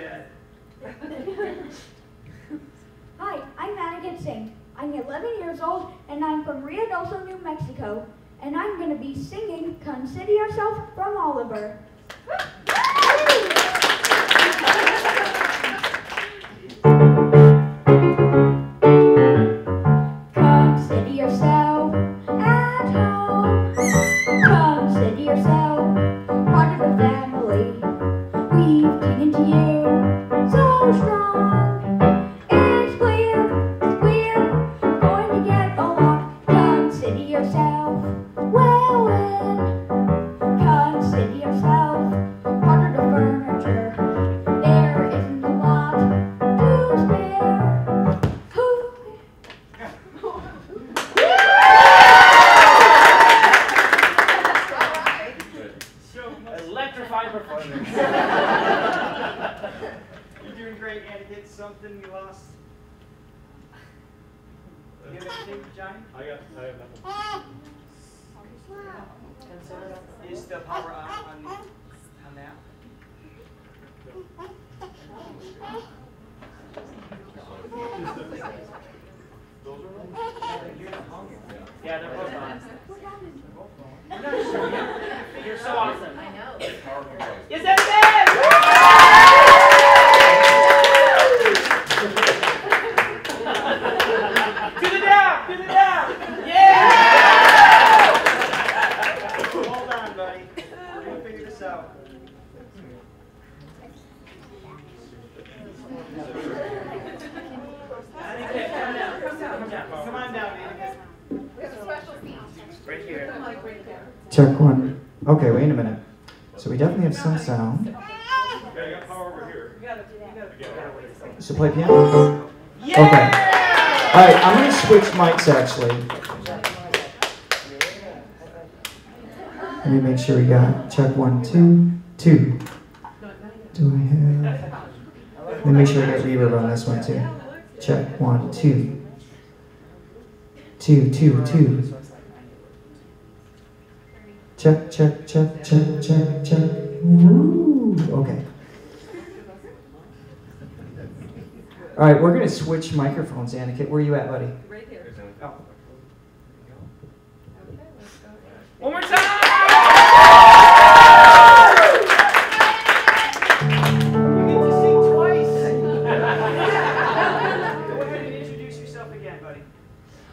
dead. Hi, I'm Anakin Singh. I'm 11 years old, and I'm from Ruidoso, New Mexico. And I'm going to be singing Consider Yourself from Oliver. Consider yourself at home. Consider yourself part of the family. We've taken to you so strong. It's clear we're going to get along. Consider yourself well in. Consider yourself part of the furniture. There isn't a lot to spare. Electrifying performance. You're doing great, Anakin. Something you lost. You have anything, Johnny? I have nothing. Is the power on now? Those are on? You're not hungry. Yeah, they're both on. I'm not sure yet. You're so awesome. I know. Is that it? To the down! To the down! Yeah! Hold on, buddy. We're going to figure this out. Come on down, Anakin. We have a special seat. Right here. Check one. Okay, wait a minute. So we definitely have some sound. Yeah, you got power over here. So play piano? Yeah! Okay. Alright, I'm going to switch mics actually. Let me make sure we got check 1, 2, 2. Do I have... Let me make sure we got reverb on this one too. Check 1, 2. 2, 2, 2. Check, check, check, check, check, check. Woo! Okay. All right, we're going to switch microphones, Anakin. Where are you at, buddy? Right here. Oh. Okay, let's go. One more time! You get to sing twice. Go ahead and introduce yourself again, buddy.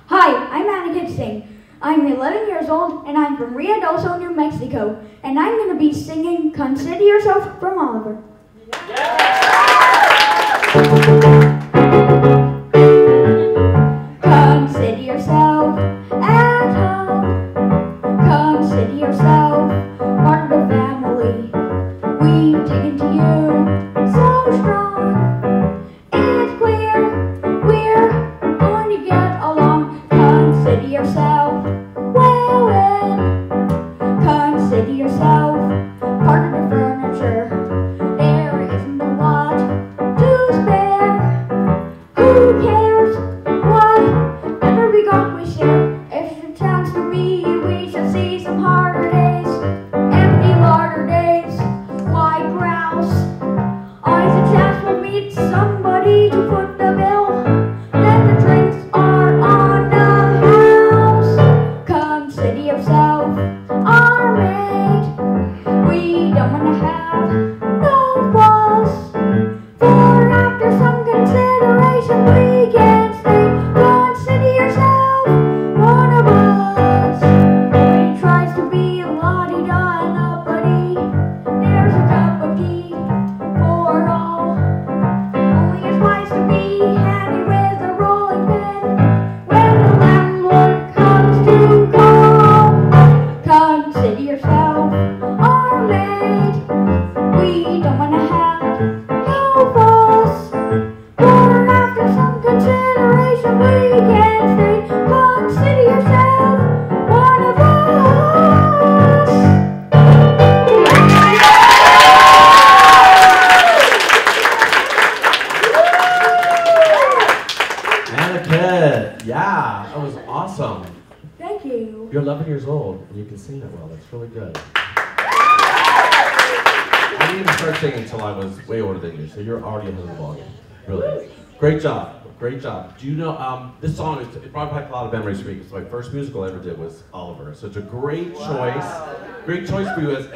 Hi, I'm Anakin Singh. I'm 11 years old, and I'm from Ruidoso, New Mexico. And I'm going to be singing Consider Yourself from Oliver. Consider yourself at home. Consider yourself part of the family. We've taken to you so strong. It's clear we're going to get along. Consider yourself well in. Consider yourself part of the furniture. There isn't a lot to spare. Who cares? Whatever we got, we share. If it's a chance to be, we shall see some harder days. Empty larder days, like grouse. Always a chance we'll meet somebody to foot the bill. Then the drinks are on the house. Consider yourself our mate. We don't want to have no fuss. For after some consideration, we can stay. Consider yourself one of us. Nobody tries to be la-di-da and uppity. There's a cup of tea for all. Only it's wise to be handy with a rolling pin when the landlord comes to call. Consider yourself our maid. We don't want to have no fuss. For after some consideration, we can stay. Consider yourself one of us. Anakin, yeah, that was awesome. Thank you. You're 11 years old and you can sing that well. That's really good. didn't even start singing until I was way older than you, so you're already ahead of the ballgame. Really. Great job. Great job. Do you know, this song, it brought back a lot of memories for me, because my first musical I ever did was Oliver. So it's a great choice. Great choice for you if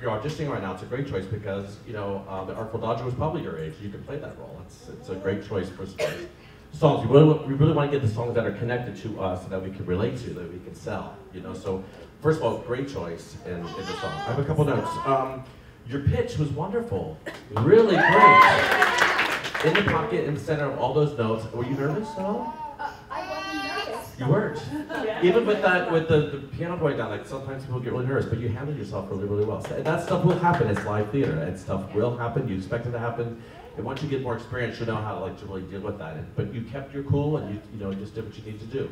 you're auditioning right now. It's a great choice because, you know, the Artful Dodger was probably your age. You can play that role. It's a great choice for songs. We really want to get the songs that are connected to us, that we can relate to, that we can sell, you know. So first of all, great choice in the song. I have a couple notes. Your pitch was wonderful. Really great. In the pocket, in the center of all those notes. Were you nervous at all? I wasn't nervous. You weren't. Even with that, with the piano going down, like sometimes people get really nervous, but you handled yourself really, really well. So that stuff will happen. It's live theater, and stuff will happen. You expect it to happen, and once you get more experience, you'll know how to really deal with that. But you kept your cool, and you just did what you need to do.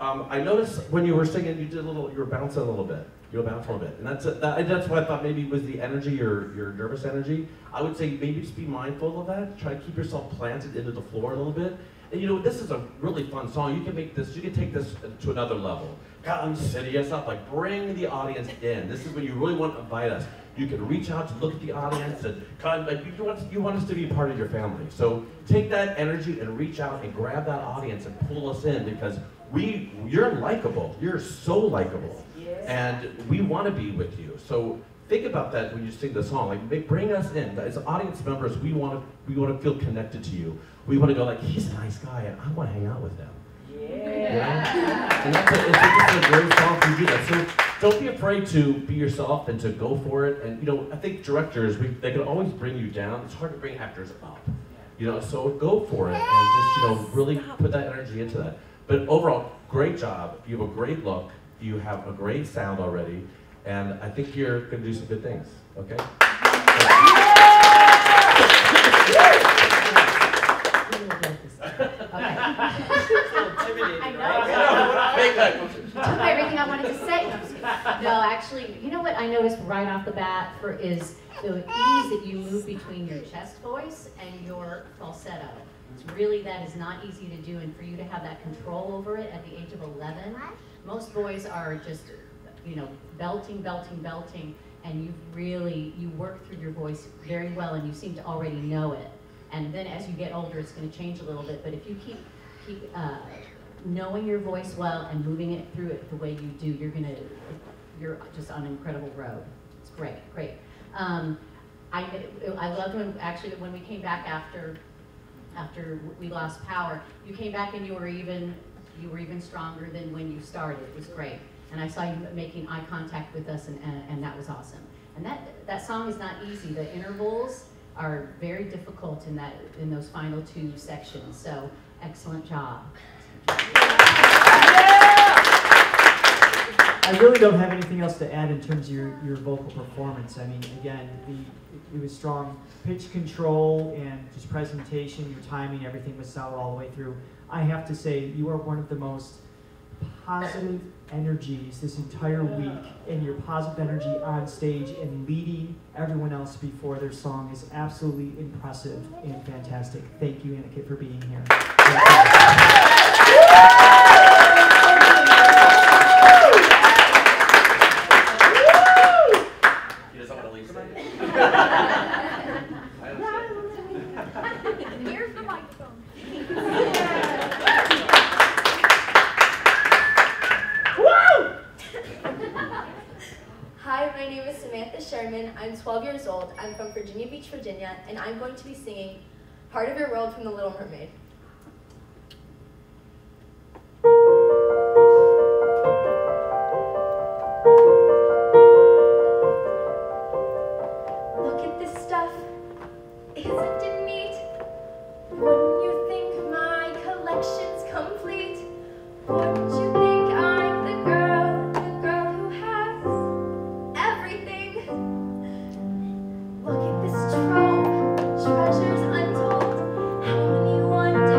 I noticed when you were singing, you were bouncing a little bit. You were bouncing a little bit, and that's what I thought maybe was the energy, your nervous energy. I would say maybe just be mindful of that. Try to keep yourself planted into the floor a little bit. And you know, this is a really fun song. You can take this to another level. Come city us up, like bring the audience in. This is when you really want to invite us. You can reach out to look at the audience and you want us to be part of your family. So take that energy and reach out and grab that audience and pull us in, because you're likable. You're so likable. And we want to be with you. So think about that when you sing the song. Like, bring us in. As audience members, we want to feel connected to you. We want to go like, he's a nice guy, and I want to hang out with him. Yeah. And it's a great song to do that. So don't be afraid to be yourself and to go for it. And I think directors, they can always bring you down. It's hard to bring actors up. So go for it and just really put that energy into that. But overall, great job. You have a great look. You have a great sound already, and I think you're going to do some good things, okay? Took everything I wanted to say. No, actually, you know what I noticed right off the bat is the ease that you move between your chest voice and your falsetto. That is not easy to do, and for you to have that control over it at the age of 11, most boys are just, belting, and you work through your voice very well, and you seem to already know it. And then as you get older, it's going to change a little bit, but if you keep knowing your voice well and moving it through it the way you do, you're just on an incredible road. It's great. I loved when we came back after we lost power, you came back and you were even stronger than when you started. It was great. And I saw you making eye contact with us, and that was awesome. And that song is not easy. The intervals are very difficult in those final two sections. So excellent job. I really don't have anything else to add in terms of your vocal performance. I mean, again, it was strong pitch control and just presentation, your timing, everything was solid all the way through. I have to say, you are one of the most positive energies this entire week, and your positive energy on stage and leading everyone else before their song is absolutely impressive and fantastic. Thank you, Annika, for being here. Here's the microphone. Hi, my name is Samantha Sherman. I'm 12 years old. I'm from Virginia Beach, Virginia, and I'm going to be singing Part of Your World from The Little Mermaid. Look at this stuff. Isn't it neat? Wouldn't you think my collection's complete? Wouldn't you think I'm the girl who has everything? Look at this trove, treasures untold. How many wonders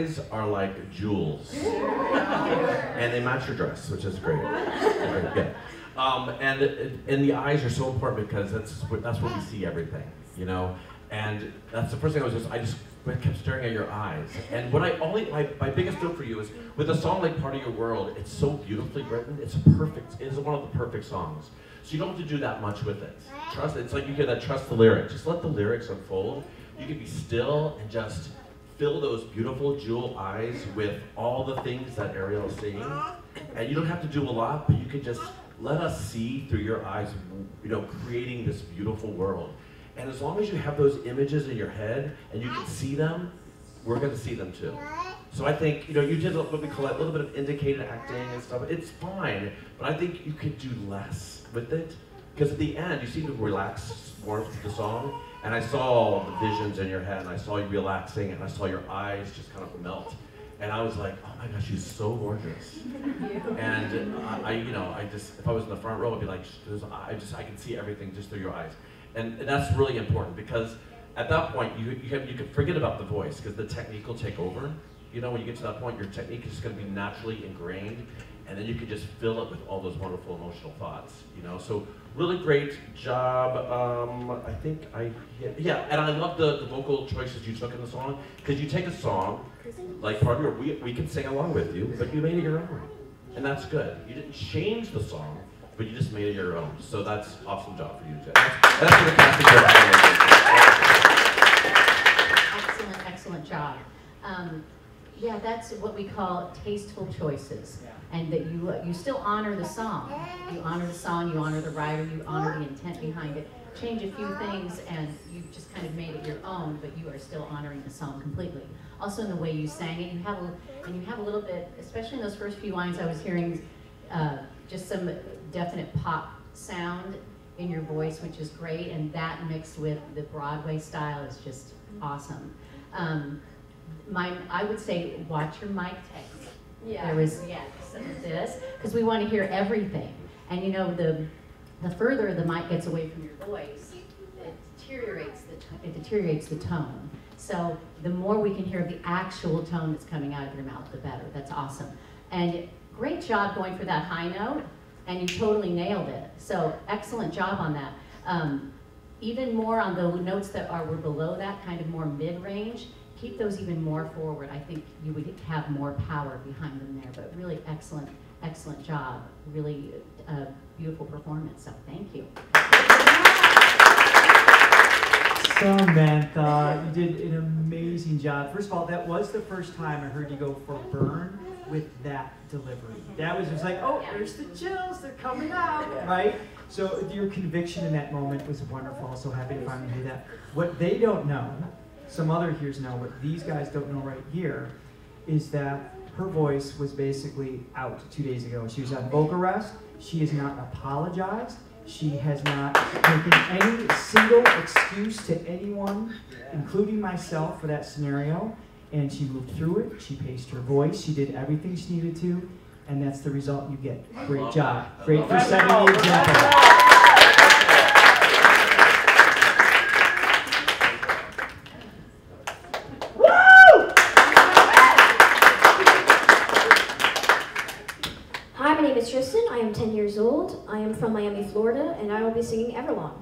eyes are like jewels. And they match your dress, which is great. Yeah. And the eyes are so important because that's where we see everything, you know? And that's the first thing I just kept staring at your eyes. And what my biggest note for you is, with a song like Part of Your World, it's so beautifully written, it is one of the perfect songs. So you don't have to do that much with it. It's like you hear that trust the lyrics. Just let the lyrics unfold. You can be still and just fill those beautiful jewel eyes with all the things that Ariel is singing. And you don't have to do a lot, but you can just let us see through your eyes, you know, creating this beautiful world. And as long as you have those images in your head and you can see them, we're going to see them too. So I think, you know, you did what we call a little bit of indicated acting and stuff. It's fine, but I think you could do less with it. Because at the end, you seem to relax more with the song. And I saw the visions in your head, and I saw you relaxing, and I saw your eyes just kind of melt. And I was like, oh my gosh, she's so gorgeous. And I just, if I was in the front row, I'd be like, I can see everything just through your eyes. And that's really important, because at that point, you can forget about the voice, because the technique will take over. You know, when you get to that point, your technique is just going to be naturally ingrained, and then you can just fill it with all those wonderful emotional thoughts, you know? So really great job. I think and I love the vocal choices you took in the song, because you take a song, like Part of Your, we can sing along with you, but you made it your own. And that's good. You didn't change the song, but you just made it your own. So that's awesome job for you, Jen. That's for the casting director. Excellent job. Yeah, that's what we call tasteful choices. And that you still honor the song. You honor the song, you honor the writer, you honor the intent behind it. Change a few things and you just kind of made it your own, but you are still honoring the song completely. Also in the way you sang it, you have a little bit, especially in those first few lines, I was hearing just some definite pop sound in your voice, which is great, and that mixed with the Broadway style is just awesome. I would say watch your mic text. Yeah. There was some of this, because we want to hear everything. And you know, the further the mic gets away from your voice, it deteriorates the tone. So the more we can hear the actual tone that's coming out of your mouth, the better. That's awesome. And great job going for that high note, and you totally nailed it. So excellent job on that. Even more on the notes that were below that, kind of more mid-range, keep those even more forward. I think you would have more power behind them there, but really excellent job. Really beautiful performance, so thank you. Samantha, you did an amazing job. First of all, that was the first time I heard you go for burn with that delivery. That was just like, oh, there's the chills, they're coming out, right? So your conviction in that moment was wonderful. So happy to finally hear that. What they don't know, some other hears know, what these guys don't know right here, is that her voice was basically out 2 days ago. She was on vocal rest. She has not apologized. She has not taken any single excuse to anyone, including myself, for that scenario. And she moved through it. She paced her voice. She did everything she needed to. And that's the result you get. Great job. Great for setting the example. Hi, my name is Tristan. I am 10 years old. I am from Miami, Florida, and I will be singing Everlong.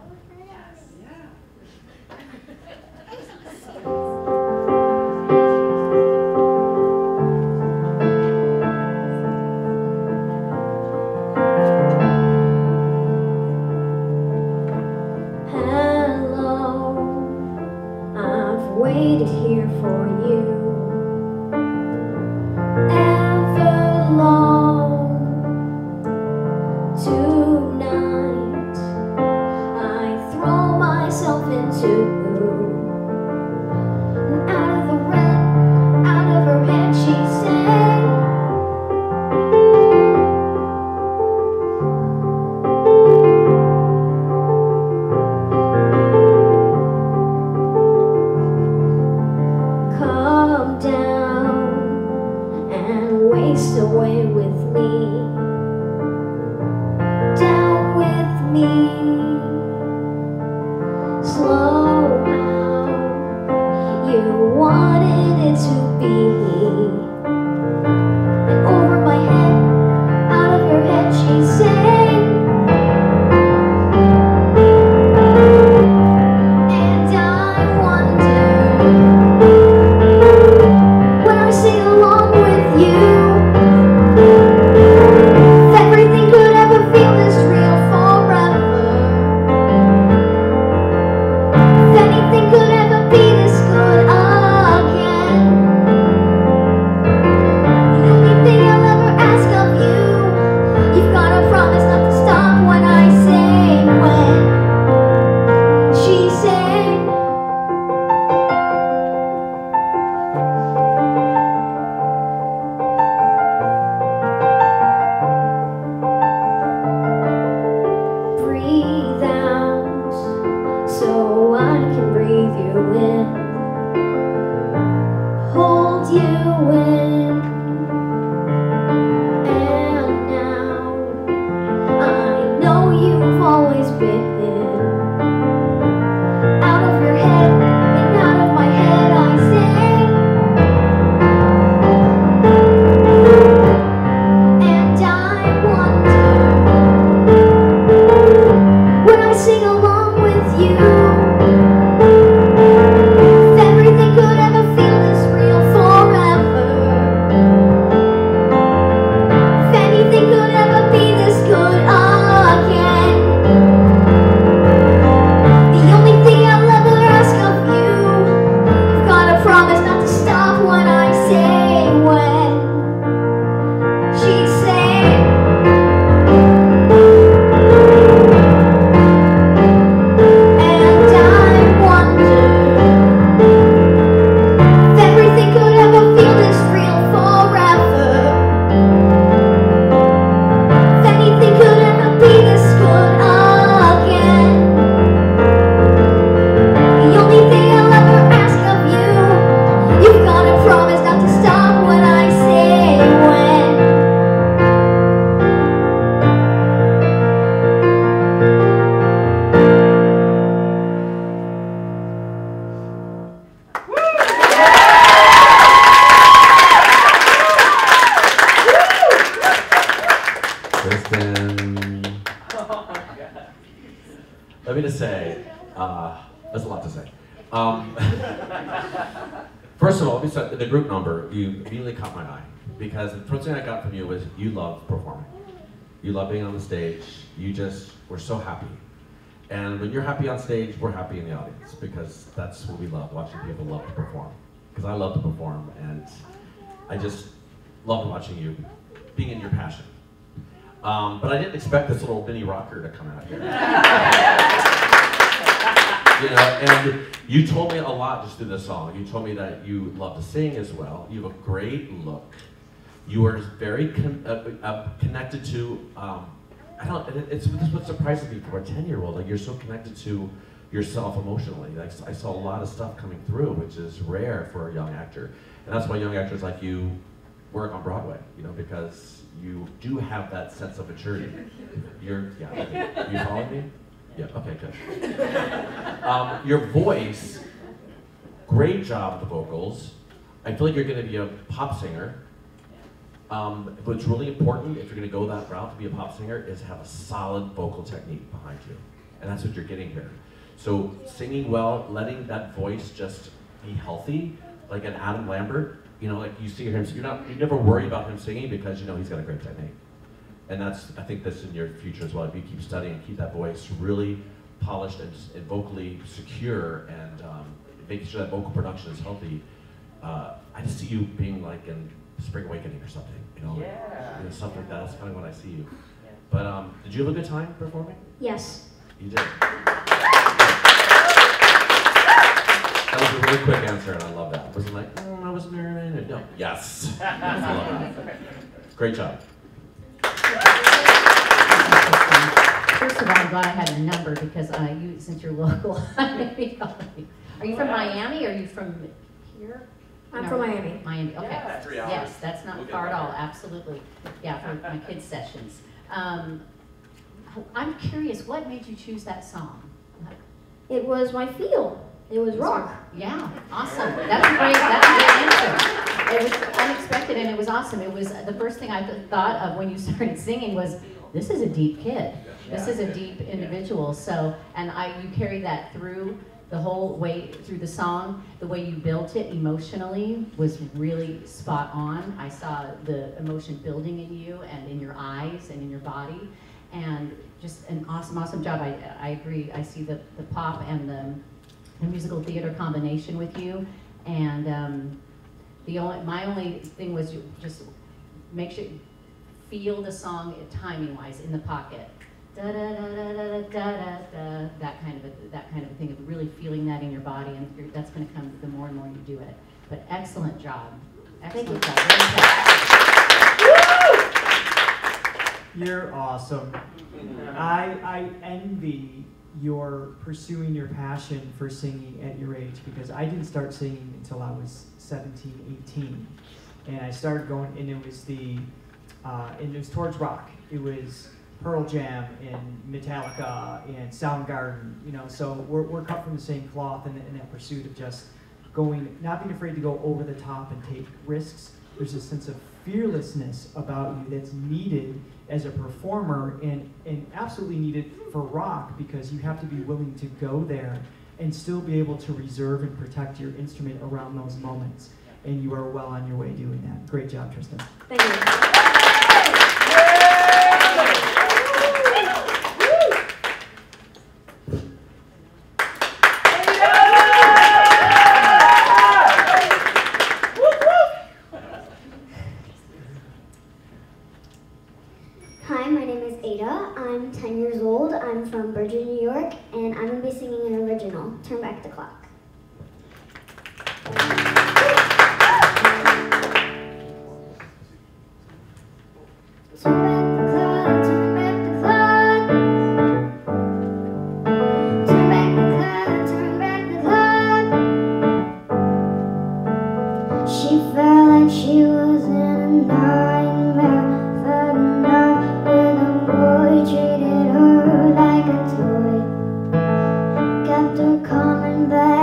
Waited here for you ever long. Tonight I throw myself into out of the red, out of her head she said, come down and waste away with me, down with me, slow how you wanted it to be. That's a lot to say. First of all, besides the group number, you immediately caught my eye. Because the first thing I got from you was you love performing. You love being on the stage. You just were so happy. And when you're happy on stage, we're happy in the audience. Because that's what we love, watching people love to perform. Because I love to perform, and I just love watching you being in your passion. But I didn't expect this little mini rocker to come out here. You know, and you told me a lot just through this song. You told me that you love to sing as well. You have a great look. You are very connected to, it's what surprises me for a 10-year-old. Like, you're so connected to yourself emotionally. Like, I saw a lot of stuff coming through, which is rare for a young actor. And that's why young actors like you work on Broadway, you know, because you do have that sense of maturity. You following me? Yeah, okay, good. Your voice, great job with the vocals. I feel like you're gonna be a pop singer. What's really important, if you're gonna go that route to be a pop singer, is have a solid vocal technique behind you. And that's what you're getting here. So singing well, letting that voice just be healthy, like an Adam Lambert, you know, like you see him, you never worry about him singing because you know he's got a great technique. And I think that's in your future as well. If you keep studying and keep that voice really polished and vocally secure, and making sure that vocal production is healthy, I just see you being like in Spring Awakening or something, you know, Yeah. something like that. That's kind of what I see you. But did you have a good time performing? Yes. You did. That was a really quick answer, and I love that. It wasn't like, I was nervous. No. Yes. I love that. Great job. First of all, I'm glad I had a number because since you're local, are you from Miami or are you from here? I'm from Miami. Miami, okay. Yeah. 3 hours. Yes, that's not We'll get far at there. all, absolutely. Yeah, for my kids' sessions. I'm curious, what made you choose that song? It was my feel. It was rock. Yeah, awesome. That's a great answer. It was unexpected and it was awesome. It was the first thing I thought of when you started singing was, this is a deep kid. This is a deep individual. So, and you carried that through the whole way through the song. The way you built it emotionally was really spot on. I saw the emotion building in you and in your eyes and in your body. And just an awesome, awesome job. I agree. I see the pop and the musical theater combination with you. And my only thing was just make sure feel the song timing-wise in the pocket. Da da da da da da da da. That kind of a thing of really feeling that in your body, and that's going to come the more and more you do it. But excellent job, excellent job. You're awesome. I envy your pursuing your passion for singing at your age, because I didn't start singing until I was 17, 18. And I started going, and it was towards rock. It was Pearl Jam and Metallica and Soundgarden, you know, so we're cut from the same cloth in that pursuit of just going, not being afraid to go over the top and take risks. There's a sense of fearlessness about you that's needed as a performer and absolutely needed for rock, because you have to be willing to go there and still be able to reserve and protect your instrument around those moments. And you are well on your way doing that. Great job, Tristan. Thank you. Hi, my name is Ada. I'm 10 years old. I'm from Bridget, New York, and I'm going to be singing an original, Turn Back the Clock. Turn back the clock, turn back the clock. Turn back the clock, turn back the clock. She felt like she was in a nightmare. Fell in love with a boy, treated her like a toy. Kept her coming back.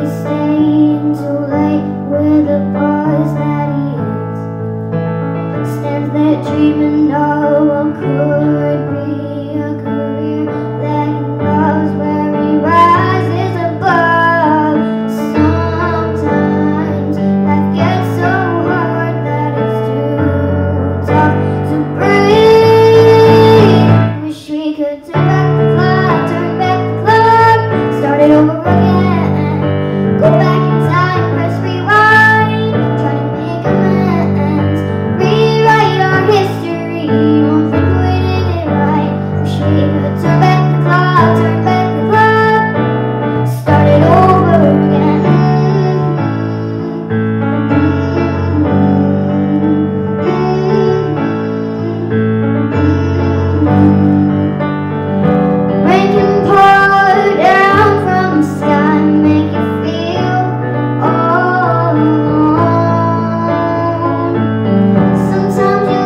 always staying too late with the bars that he hates. Stands there dreaming of what could be a career that he loves, where he rises above. Sometimes life gets so hard that it's too tough to breathe. Wish we could turn back the clock, start it over again. Go back in time, press rewind, try to make amends, rewrite our history. Don't think we did it right. Wish we could turn back the clock, start it over again. Rain can pour down from the sky, make you feel all alone. Sometimes you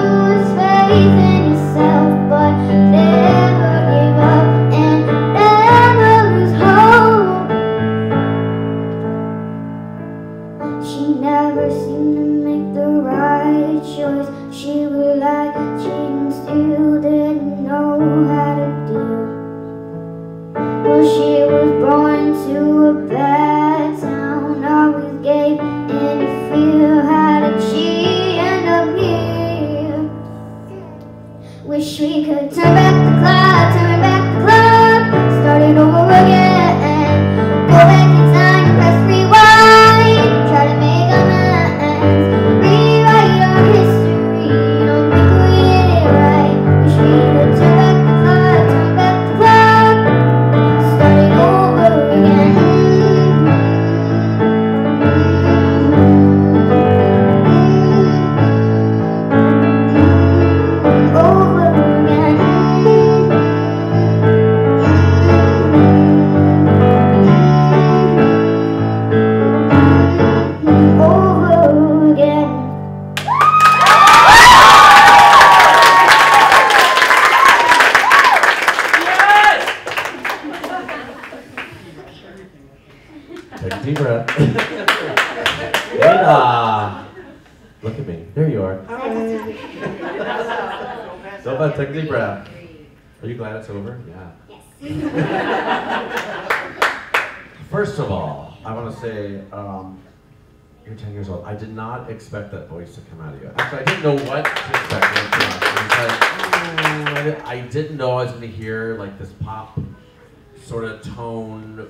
lose faith in yourself, but never give up and never lose hope. She never seemed to make the right choice. She would like cheating, still didn't know how to deal. Well, she was born to a bad town, always gave any fear. How did she end up here? Wish we could turn back the clock, start it over again. Go back in time, press rewind, try to make amends, rewrite our history. Don't think we did it right. Wish we could turn back the clock, start it over again. Over again. Over again. Take a deep breath. Ada! Look at me. There you are. So bad, take a deep breath. Are you glad it's over? Yeah. First of all, I want to say, you're 10 years old. I did not expect that voice to come out of you. Actually, I didn't know what to expect. I didn't know I was going to hear like this pop sort of tone,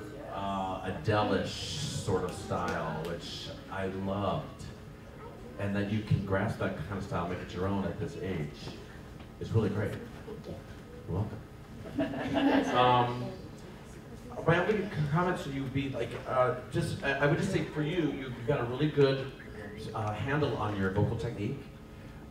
Adele-ish sort of style, which I loved. And that you can grasp that kind of style, make it your own at this age. It's really great. You're welcome. My only comments to you would be like, I would just say for you, you've got a really good handle on your vocal technique.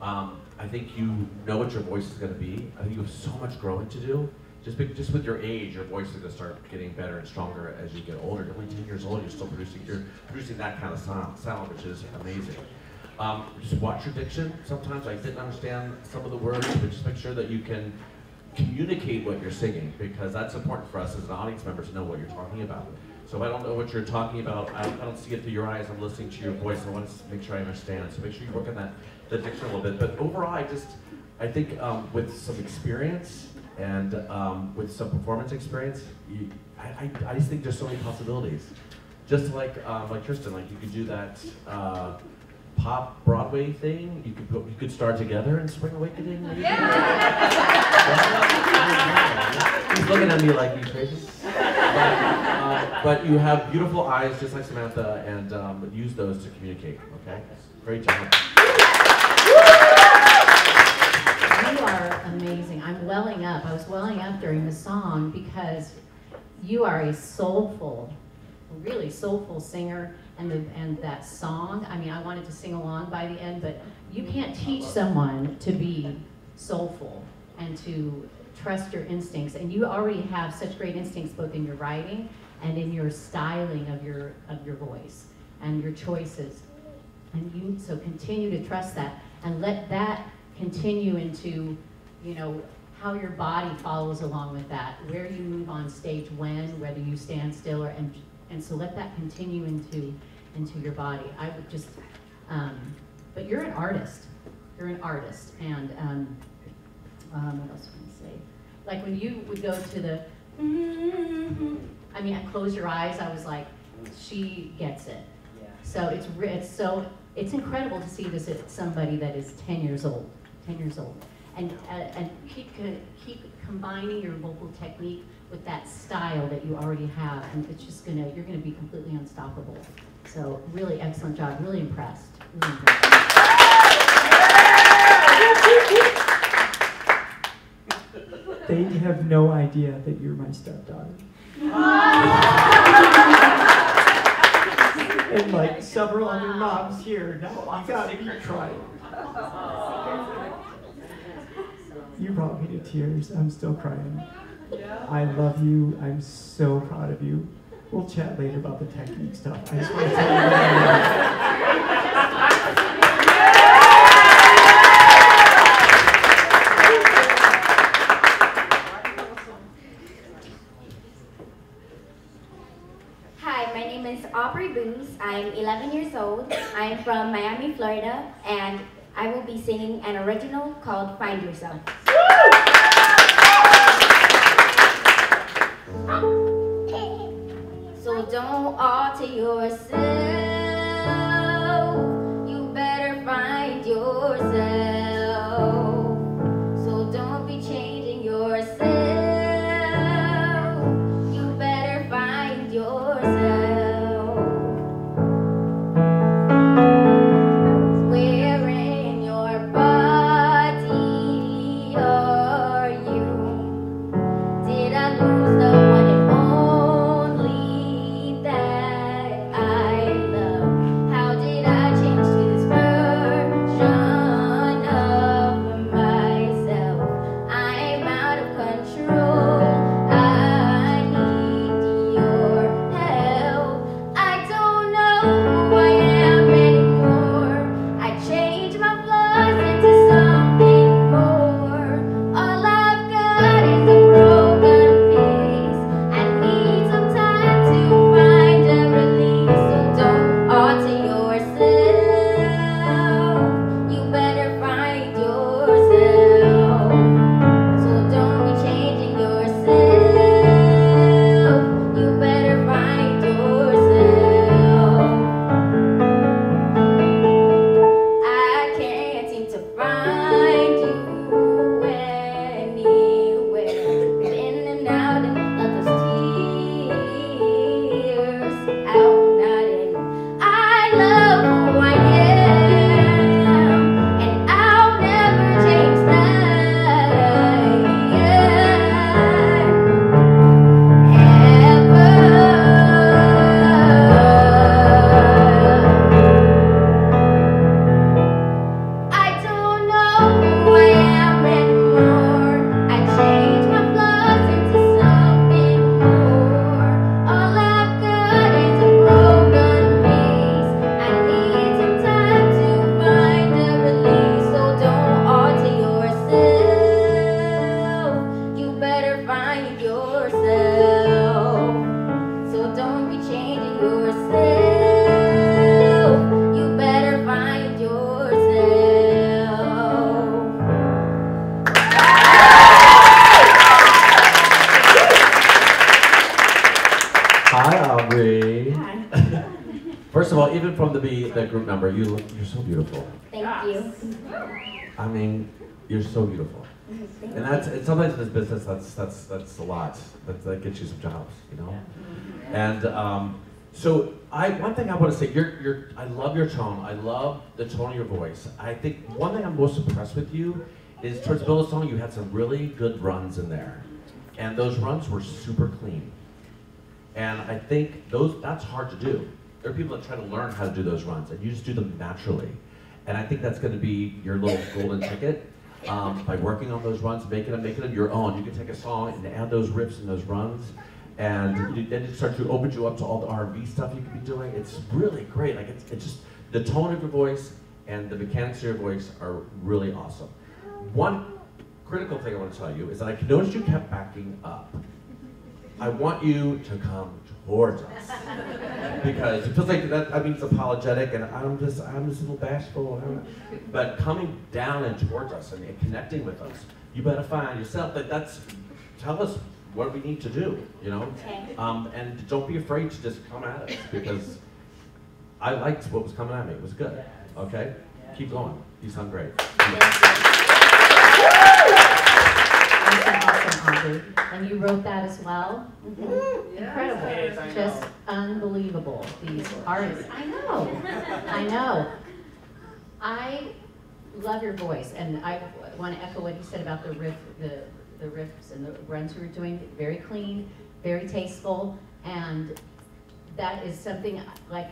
I think you know what your voice is going to be. I think you have so much growing to do. Just with your age, your voice is going to start getting better and stronger as you get older. You're only 10 years old, you're still producing that kind of sound, which is amazing. Just watch your diction. Sometimes I didn't understand some of the words, but just make sure that you can communicate what you're singing, because that's important for us as an audience member to know what you're talking about. So if I don't know what you're talking about, I don't see it through your eyes, I'm listening to your voice, and I want to make sure I understand. So make sure you work on the diction a little bit. But overall, I think with some experience and with some performance experience, I just think there's so many possibilities. Just like Tristan, like you could do that pop Broadway thing. You could star together in Spring Awakening. Yeah. He's looking at me like you crazy. But you have beautiful eyes, just like Samantha, and use those to communicate. Okay, great job. You are amazing. I'm welling up. I was welling up during the song because you are a soulful, really soulful singer, and that song, I mean, I wanted to sing along by the end, but you can't teach someone to be soulful and to trust your instincts, and you already have such great instincts both in your writing and in your styling of your voice and your choices. And you so continue to trust that and let that continue into, you know, how your body follows along with that, where you move on stage, when, whether you stand still or, and And so let that continue into your body. I would just, but you're an artist. You're an artist. And what else can I say? Like when you would go to the, I mean, I close your eyes, I was like, she gets it. Yeah. So it's incredible to see this at somebody that is 10 years old, and keep combining your vocal technique with that style that you already have, and it's just you're gonna be completely unstoppable. So really excellent job, really impressed. Really impressed. They have no idea that you're my stepdaughter. And like several other moms here, now you gotta be trying. You brought me to tears. I'm still crying. I love you. I'm so proud of you. We'll chat later about the technique stuff. I just want to tell you that. Hi, my name is Aubrey Booz. I'm 11 years old. I'm from Miami, Florida, and I will be singing an original called Find Yourself. So don't alter yourself, you better find yourself. So don't be changing yourself, you better find yourself. Where in your body are you? Did I lose the one and only that I love? How did I change to this version of myself? I'm out of control, I need your help. I don't know who I am anymore. I changed my flaws into something more. All I've got is a broken piece. I need some time to find a release. So don't alter yourself, you better find yourself. So don't be changing yourself, you better find yourself. I can't seem to find you anywhere. In and out and let those tears out, not in. I love who I am, and I'll never change that. I don't know who I am anymore. I changed my flaws into something more. All I've got is a broken piece. I need some time to find a release. So don't alter yourself, you better find yourself. So don't be changing yourself, you better find yourself. Hi, Aubrey. Hi. First of all, even from the group number, you're so beautiful. Thank you. I mean, you're so beautiful. And and sometimes in this business, that's a lot. That gets you some jobs, you know. And so one thing I want to say, I love your tone. I love the tone of your voice. I think one thing I'm most impressed with you is towards the middle of the song, you had some really good runs in there, and those runs were super clean. And I think that's hard to do. There are people that try to learn how to do those runs, and you just do them naturally. And I think that's going to be your little golden ticket. By working on those runs, making them your own. You can take a song and add those riffs and those runs, and then it starts to open you up to all the R&B stuff you could be doing. It's really great. Like it's just the tone of your voice and the mechanics of your voice are really awesome. One critical thing I want to tell you is that I noticed you kept backing up. I want you to come towards us. Because it feels like that, I mean, it's apologetic, and I'm just a little bashful. But coming down and towards us and connecting with us, you better find yourself. Tell us what we need to do, you know? Okay. And don't be afraid to just come at us, because I liked what was coming at me. It was good, okay? Keep going. You sound great. Awesome, Audrey. And you wrote that as well? Incredible. Yes, I Just know. unbelievable. These artists. I know. I know. I love your voice, and I want to echo what you said about the riffs and the runs you were doing. Very clean, very tasteful, and that is something like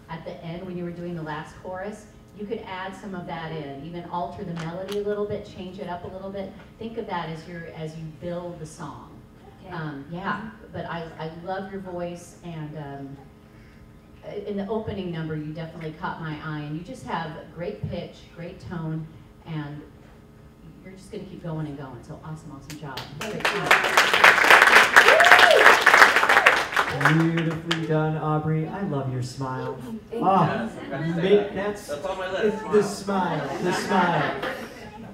at the end when you were doing the last chorus, you could add some of that in, even alter the melody a little bit, change it up a little bit. Think of that as you build the song. Okay. Yeah, but I love your voice, and in the opening number, you definitely caught my eye, and you just have great pitch, great tone, and you're just going to keep going and going. So awesome job. Great job. Beautifully done, Aubrey. I love your smile. Yes, you gotta say That's on my list. the smile.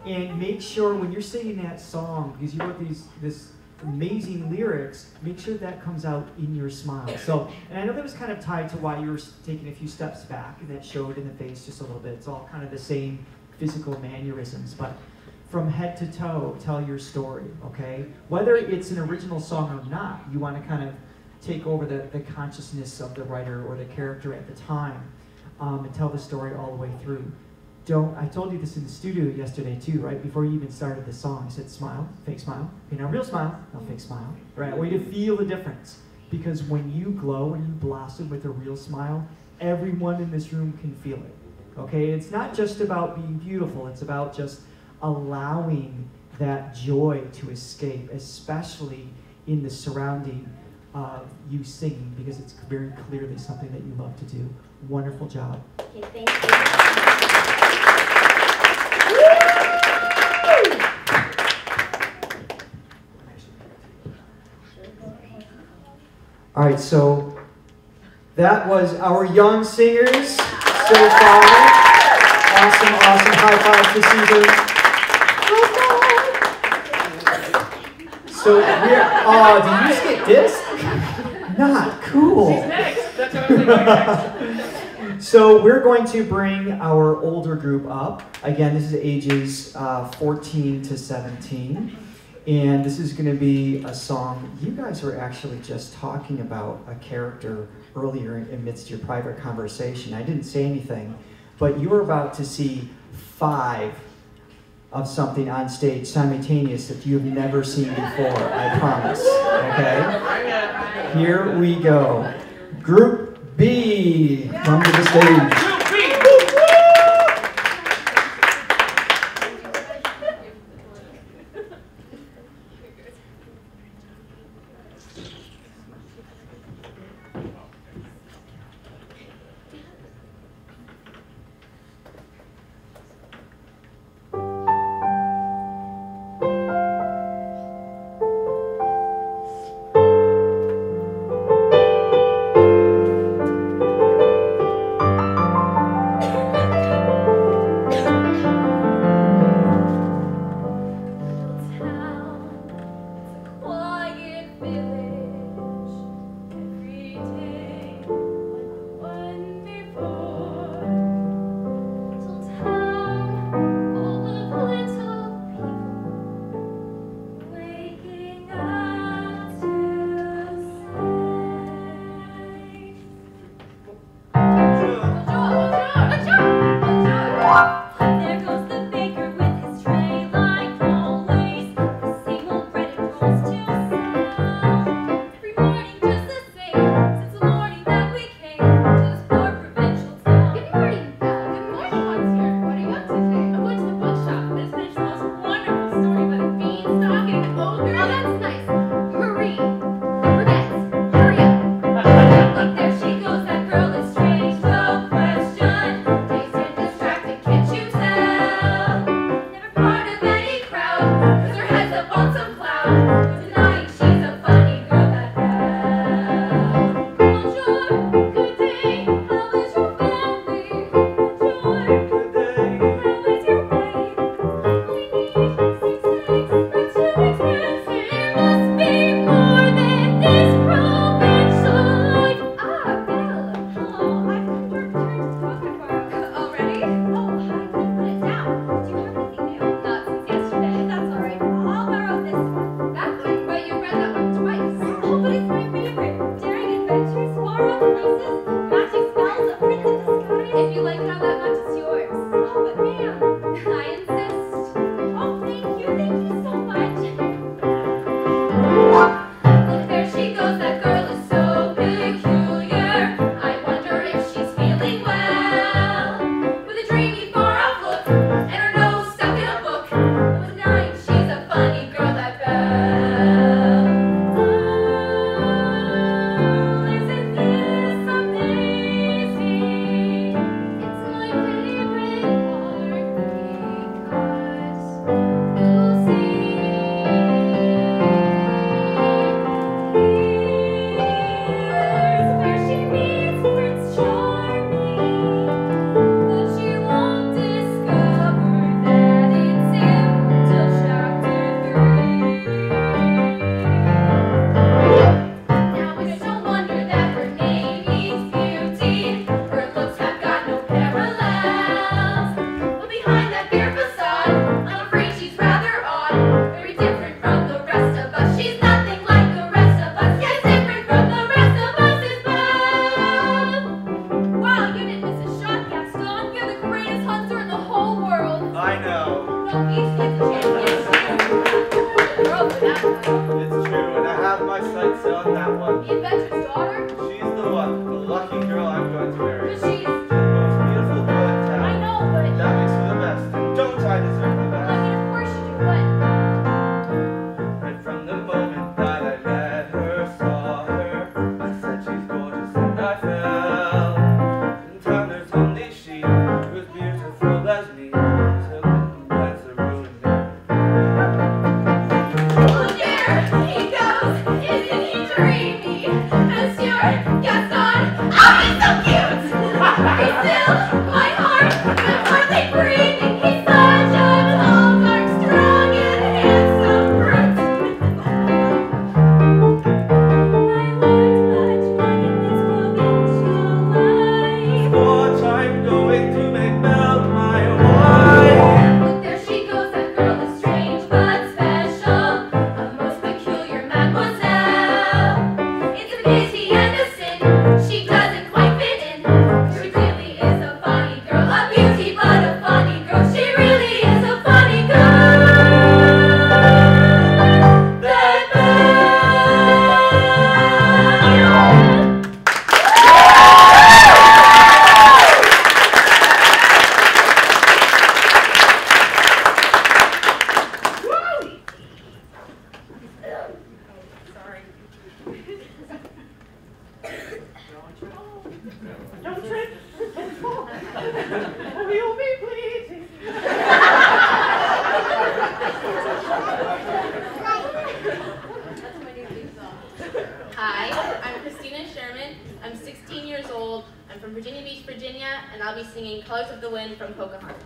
And make sure when you're singing that song, because you wrote this amazing lyrics, make sure that comes out in your smile. So, and I know that was kind of tied to why you were taking a few steps back, and that showed in the face just a little bit. It's all kind of the same physical mannerisms, but from head to toe, tell your story, okay? Whether it's an original song or not, you want to kind of take over the consciousness of the writer or the character at the time, and tell the story all the way through. I told you this in the studio yesterday too, right? Before you even started the song, I said smile, fake smile. Okay, now real smile, now fake smile, right? I want you to feel the difference. Because when you glow, when you blossom with a real smile, everyone in this room can feel it, okay? It's not just about being beautiful, it's about just allowing that joy to escape, especially in the surrounding of you singing, because it's very clearly something that you love to do. Wonderful job. Okay, thank you. All right, so that was our young singers so far. Awesome. High five to Caesar. So did you just get dissed? Not cool. She's next. That's what I was like, next. So we're going to bring our older group up. Again, this is ages 14 to 17. And this is going to be a song. You guys were actually just talking about a character earlier amidst your private conversation. I didn't say anything, but you were about to see 5 of something on stage simultaneous that you have never seen before, I promise. Okay? Here we go. Group B, come to the stage. voices, magic spells, a prince in disguise. If you like how that much, it's yours. Oh, but ma'am, I insist. Oh, thank you so much. Look, there she goes, that girl is so peculiar. I wonder if she's feeling well. With a dreamy, far-off look, and her nose stuck in a book. With 9, she's a funny girl, that Belle. Oh, isn't this amazing? It's my favorite part because you'll see. Here's where she meets Prince Charming, but she won't discover that it's him till chapter 3. Now it's no wonder that her name is Beauty. Her looks have got no parallels. But behind that fair facade, I'm afraid she's rather odd. Very different from the rest of us. She's nothing like the rest of us. Yes, different from the rest of us is Belle. Wow, you didn't miss a shot, Gaston. You're the greatest hunter in the whole world. I know. No, these kids can't get you. Girl, for that matter. It's true, and I have my sights set on that one. The adventurer's daughter? She's the one, the lucky girl I'm going to marry. But She's she's... the most beautiful girl in town. I know, but... That makes her the best, and don't I deserve the I best? mean, of course you do, but... Right from the moment that I met her, saw her, I said she's gorgeous and I fell. In town there's only she who's beautiful as me. So that's the rule in there. Oh, there he goes! Isn't he dreamy? Monsieur Gaston! Oh, he's so cute! He's still my heart, I'm hardly breathing. He's such a tall, dark, strong, and handsome brute. I learned much fun in this provincial life. Watch, I'm going to make Belle my wife. Look, there she goes, that girl is strange but special, a most peculiar mademoiselle. It's a pity and a sin, she doesn't quite fit in. She really is a funny girl, a beauty but a funny girl. She really is a funny girl. That Belle. Don't trip. Don't fall. You'll be pleasing. Hi, I'm Christina Sherman. I'm 16 years old. I'm from Virginia Beach, Virginia, and I'll be singing Colors of the Wind from Pocahontas.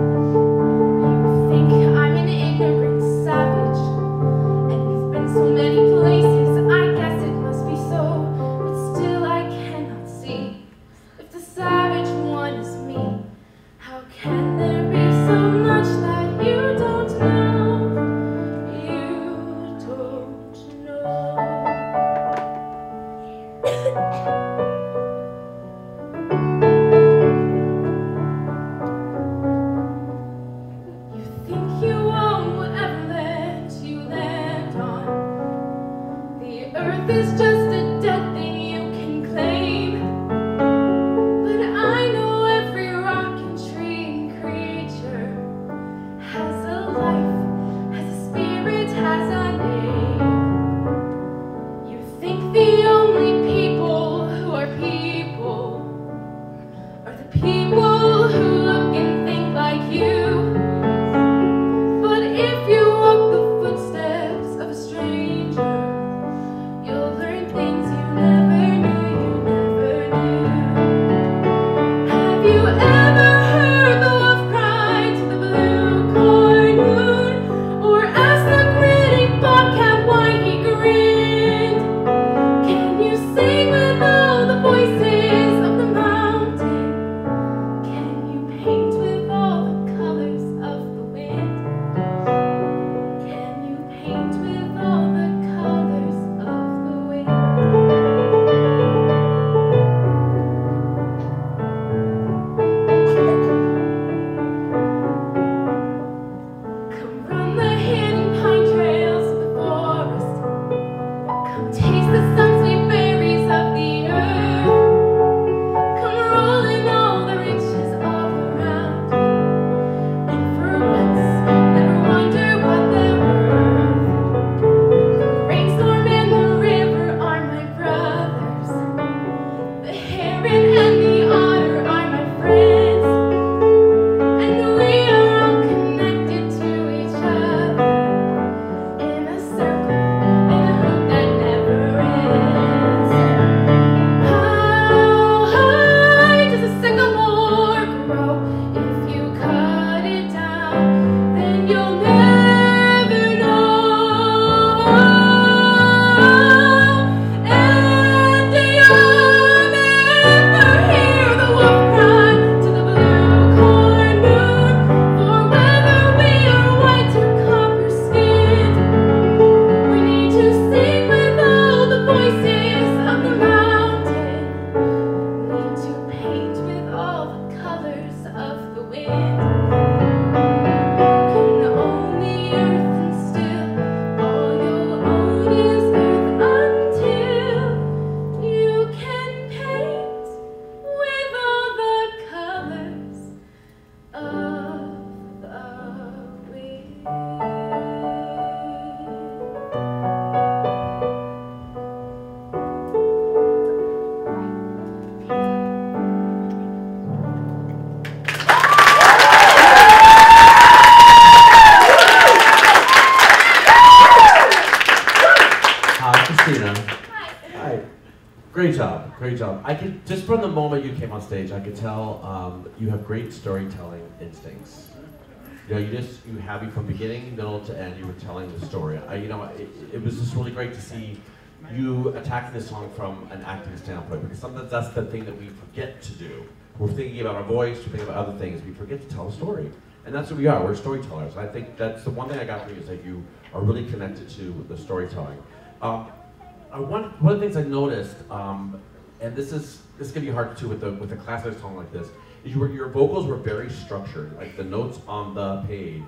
You think I'm an ignorant savage, and we've been so many places. I guess it must be so, but still I cannot see. If the savage one is me, how can there be so much that you don't know? You don't Great job. I could, just from the moment you came on stage, I could tell you have great storytelling instincts. You know, you have it from beginning, middle to end. You were telling the story. It was just really great to see you attacking this song from an acting standpoint, because sometimes that's the thing that we forget to do. We're thinking about our voice, we're thinking about other things. We forget to tell a story, and that's what we are. We're storytellers. I think that's the one thing I got from you, is that you are really connected to the storytelling. One of the things I noticed, and this can be hard too with a classic song like this, is your vocals were very structured. Like the notes on the page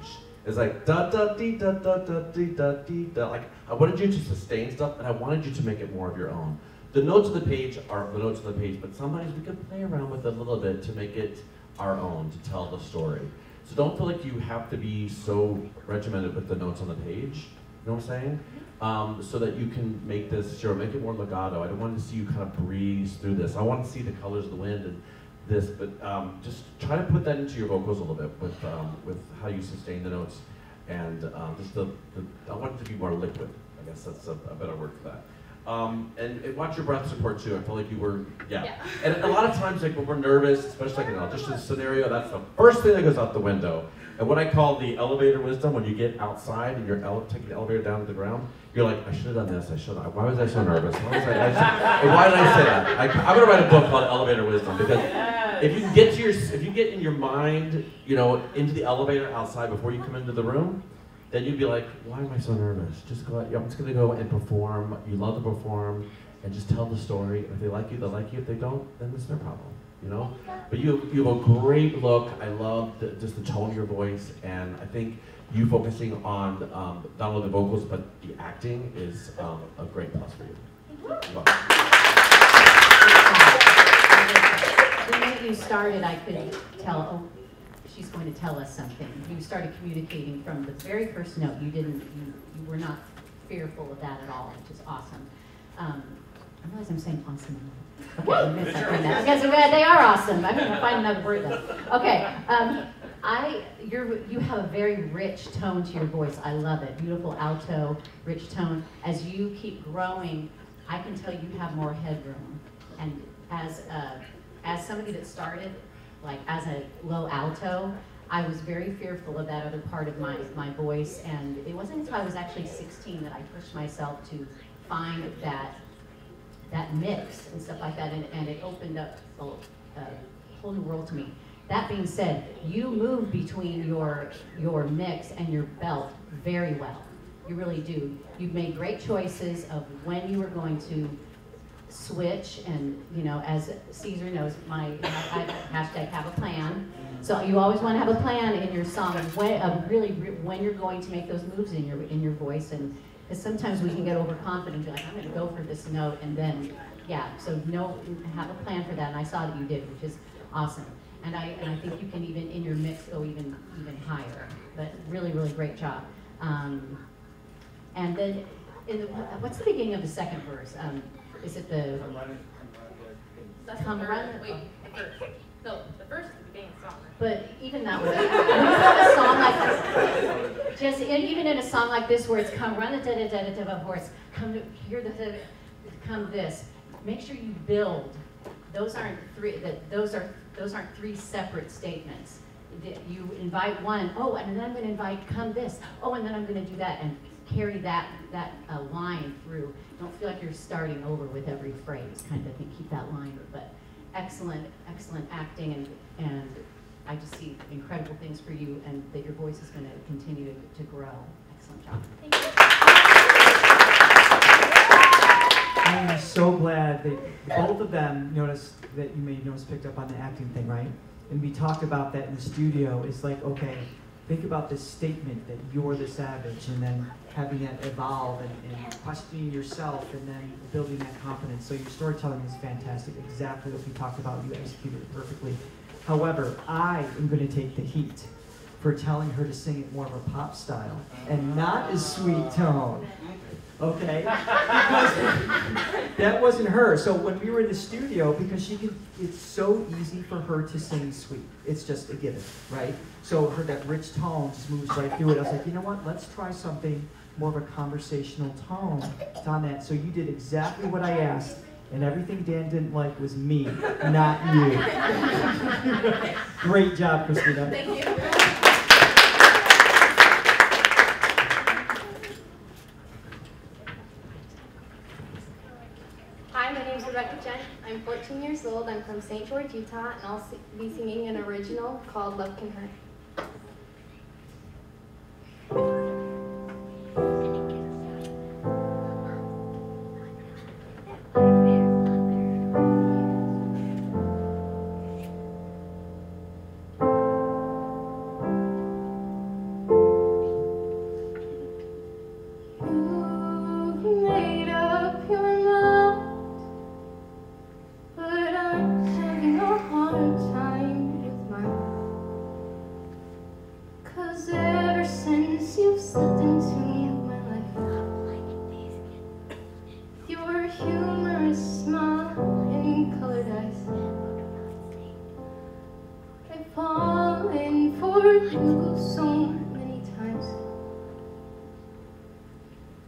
is like da da dee da da da dee da dee da. Like I wanted you to sustain stuff, and I wanted you to make it more of your own. The notes of the page are the notes of the page, but sometimes we could play around with it a little bit to make it our own, to tell the story. So don't feel like you have to be so regimented with the notes on the page. You know what I'm saying? So that you can make this, make it more legato. I don't want to see you kind of breeze through this. I want to see the colors of the wind and this, but just try to put that into your vocals a little bit with how you sustain the notes, and just I want it to be more liquid. I guess that's a better word for that. And watch your breath support too. I feel like you were, yeah. And a lot of times, like when we're nervous, especially like in an audition scenario, that's the first thing that goes out the window. And what I call the elevator wisdom, when you get outside and you're taking the elevator down to the ground, you're like, I should have done this, I should have. Why was I so nervous? Why did I say that? I'm gonna write a book called Elevator Wisdom, because if you get in your mind, into the elevator outside before you come into the room, then you'd be like, why am I so nervous? Just go out, I'm just gonna go and perform. You love to perform, and just tell the story. If they like you, they'll like you. If they don't, then it's their problem. But you have a great look. I love just the tone of your voice, and I think you focusing on not only the vocals but the acting is a great plus for you. The minute you started, I could tell, oh, she's going to tell us something. You started communicating from the very first note. You were not fearful of that at all, which is awesome. I realize I'm saying awesome. Okay, I'm going to start doing that. Because they are awesome. I'm going to find another word though. Okay, you have a very rich tone to your voice. I love it. Beautiful alto, rich tone. As you keep growing, I can tell you have more headroom. And as somebody that started, like as a low alto, I was very fearful of that other part of my voice. And it wasn't until I was actually 16 that I pushed myself to find that mix and stuff like that, and it opened up a whole new world to me. That being said, you move between your mix and your belt very well. You really do. You've made great choices of when you were going to switch, and as Caesar knows, I hashtag have a plan. So you always want to have a plan in your song of when you're going to make those moves in your voice, and because sometimes we can get overconfident and be like, I'm going to go for this note, and then, so have a plan for that, and I saw that you did, which is awesome. And I think you can even, in your mix, go even higher, but really, really great job. And then, what's the beginning of the second verse? Is it the... Come run? Wait, the first. No, the first is the beginning of the song. But even that way, a song like this, even in a song like this where it's come run a da da da da da horse, come hear the come this. Make sure you build. Those aren't three separate statements. You invite one, oh, and then I'm going to invite come this, oh, and then I'm going to do that, and carry that line through. Don't feel like you're starting over with every phrase, kind of thing. Keep that line, but excellent acting, and I just see incredible things for you, and that your voice is going to continue to grow. Excellent job. Thank you. I am so glad that both of them picked up on the acting thing, right? And we talked about that in the studio. It's like, okay, think about this statement that you're the savage, and then having that evolve and questioning yourself, and then building that confidence. So your storytelling is fantastic. Exactly what we talked about. You executed it perfectly. However, I am going to take the heat for telling her to sing it more of a pop style and not a sweet tone. Okay? Because that wasn't her. So when we were in the studio, because it's so easy for her to sing sweet. It's just a given, right? So that rich tone just moves right through it. I was like, you know what? Let's try something more of a conversational tone on that. So you did exactly what I asked. And everything Dan didn't like was me, not you. Great job, Christina. Thank you. Hi, my name is Rebecca Jen. I'm 14 years old. I'm from St. George, Utah, and I'll be singing an original called Love Can Hurt. You've made up your mind, but I'm having a hard time with mine. 'Cause ever since you've slipped into my life, your humorous smile and colored eyes, I've fallen for you so many times.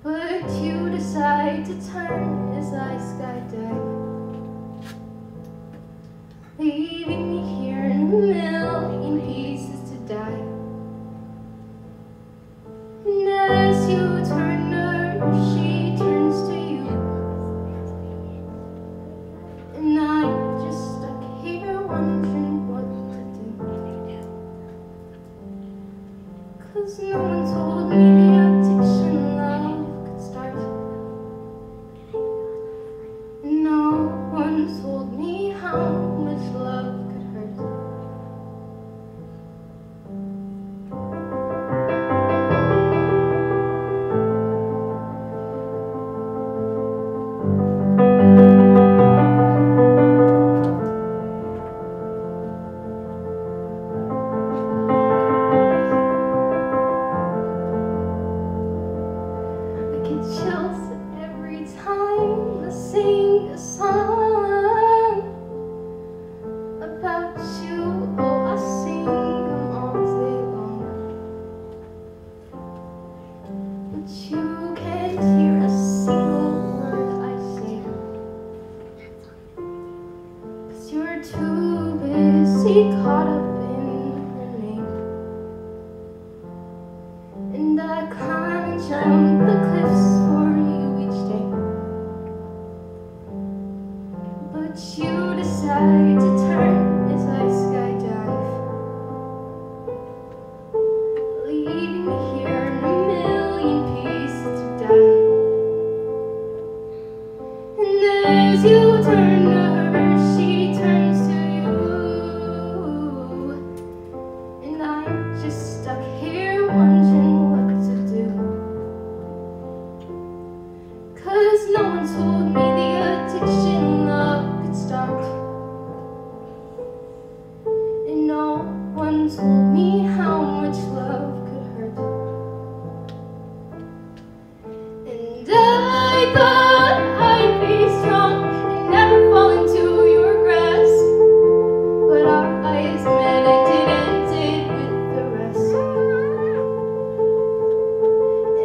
But you decide to turn as I skydive, leaving me here in a million pieces to die. And as you turn her, she turns to you, and I'm just stuck here wondering what to do. 'Cause no one told me the addiction love could start. No one told me how much love could hurt. I get chills every time I sing a song about you. Oh, I sing them all day long, but you can't hear a single word I say, 'cause you're too busy caught up in her name. And I climb and jump the cliffs for you each day, but you decide to turn as I skydive, leaving me here in a million pieces to die. And as you turn to her, she turns to you, and I'm just stuck here wondering what to do. 'Cause no one told me the addiction love could start, and no one told me how much love could hurt. And I thought I'd be strong and never fall into your grasp, but our eyes met and it ended with the rest.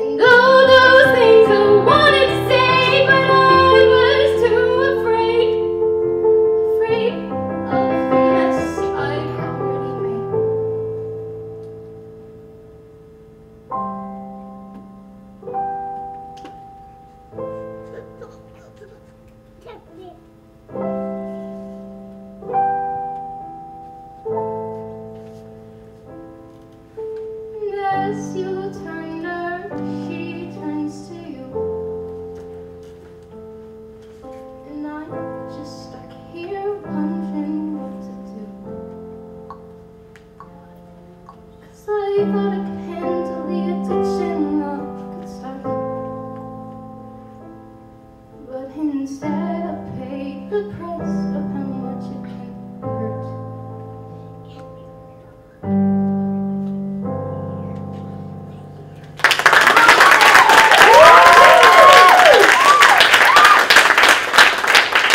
And all those things I wanted to say, but I was too afraid of the mess I'd already made. And as you turn her, she turns to you, and I'm just stuck here wondering what to do. 'Cause I thought I could handle the addiction love could start, but instead I paid the price of how much it can hurt.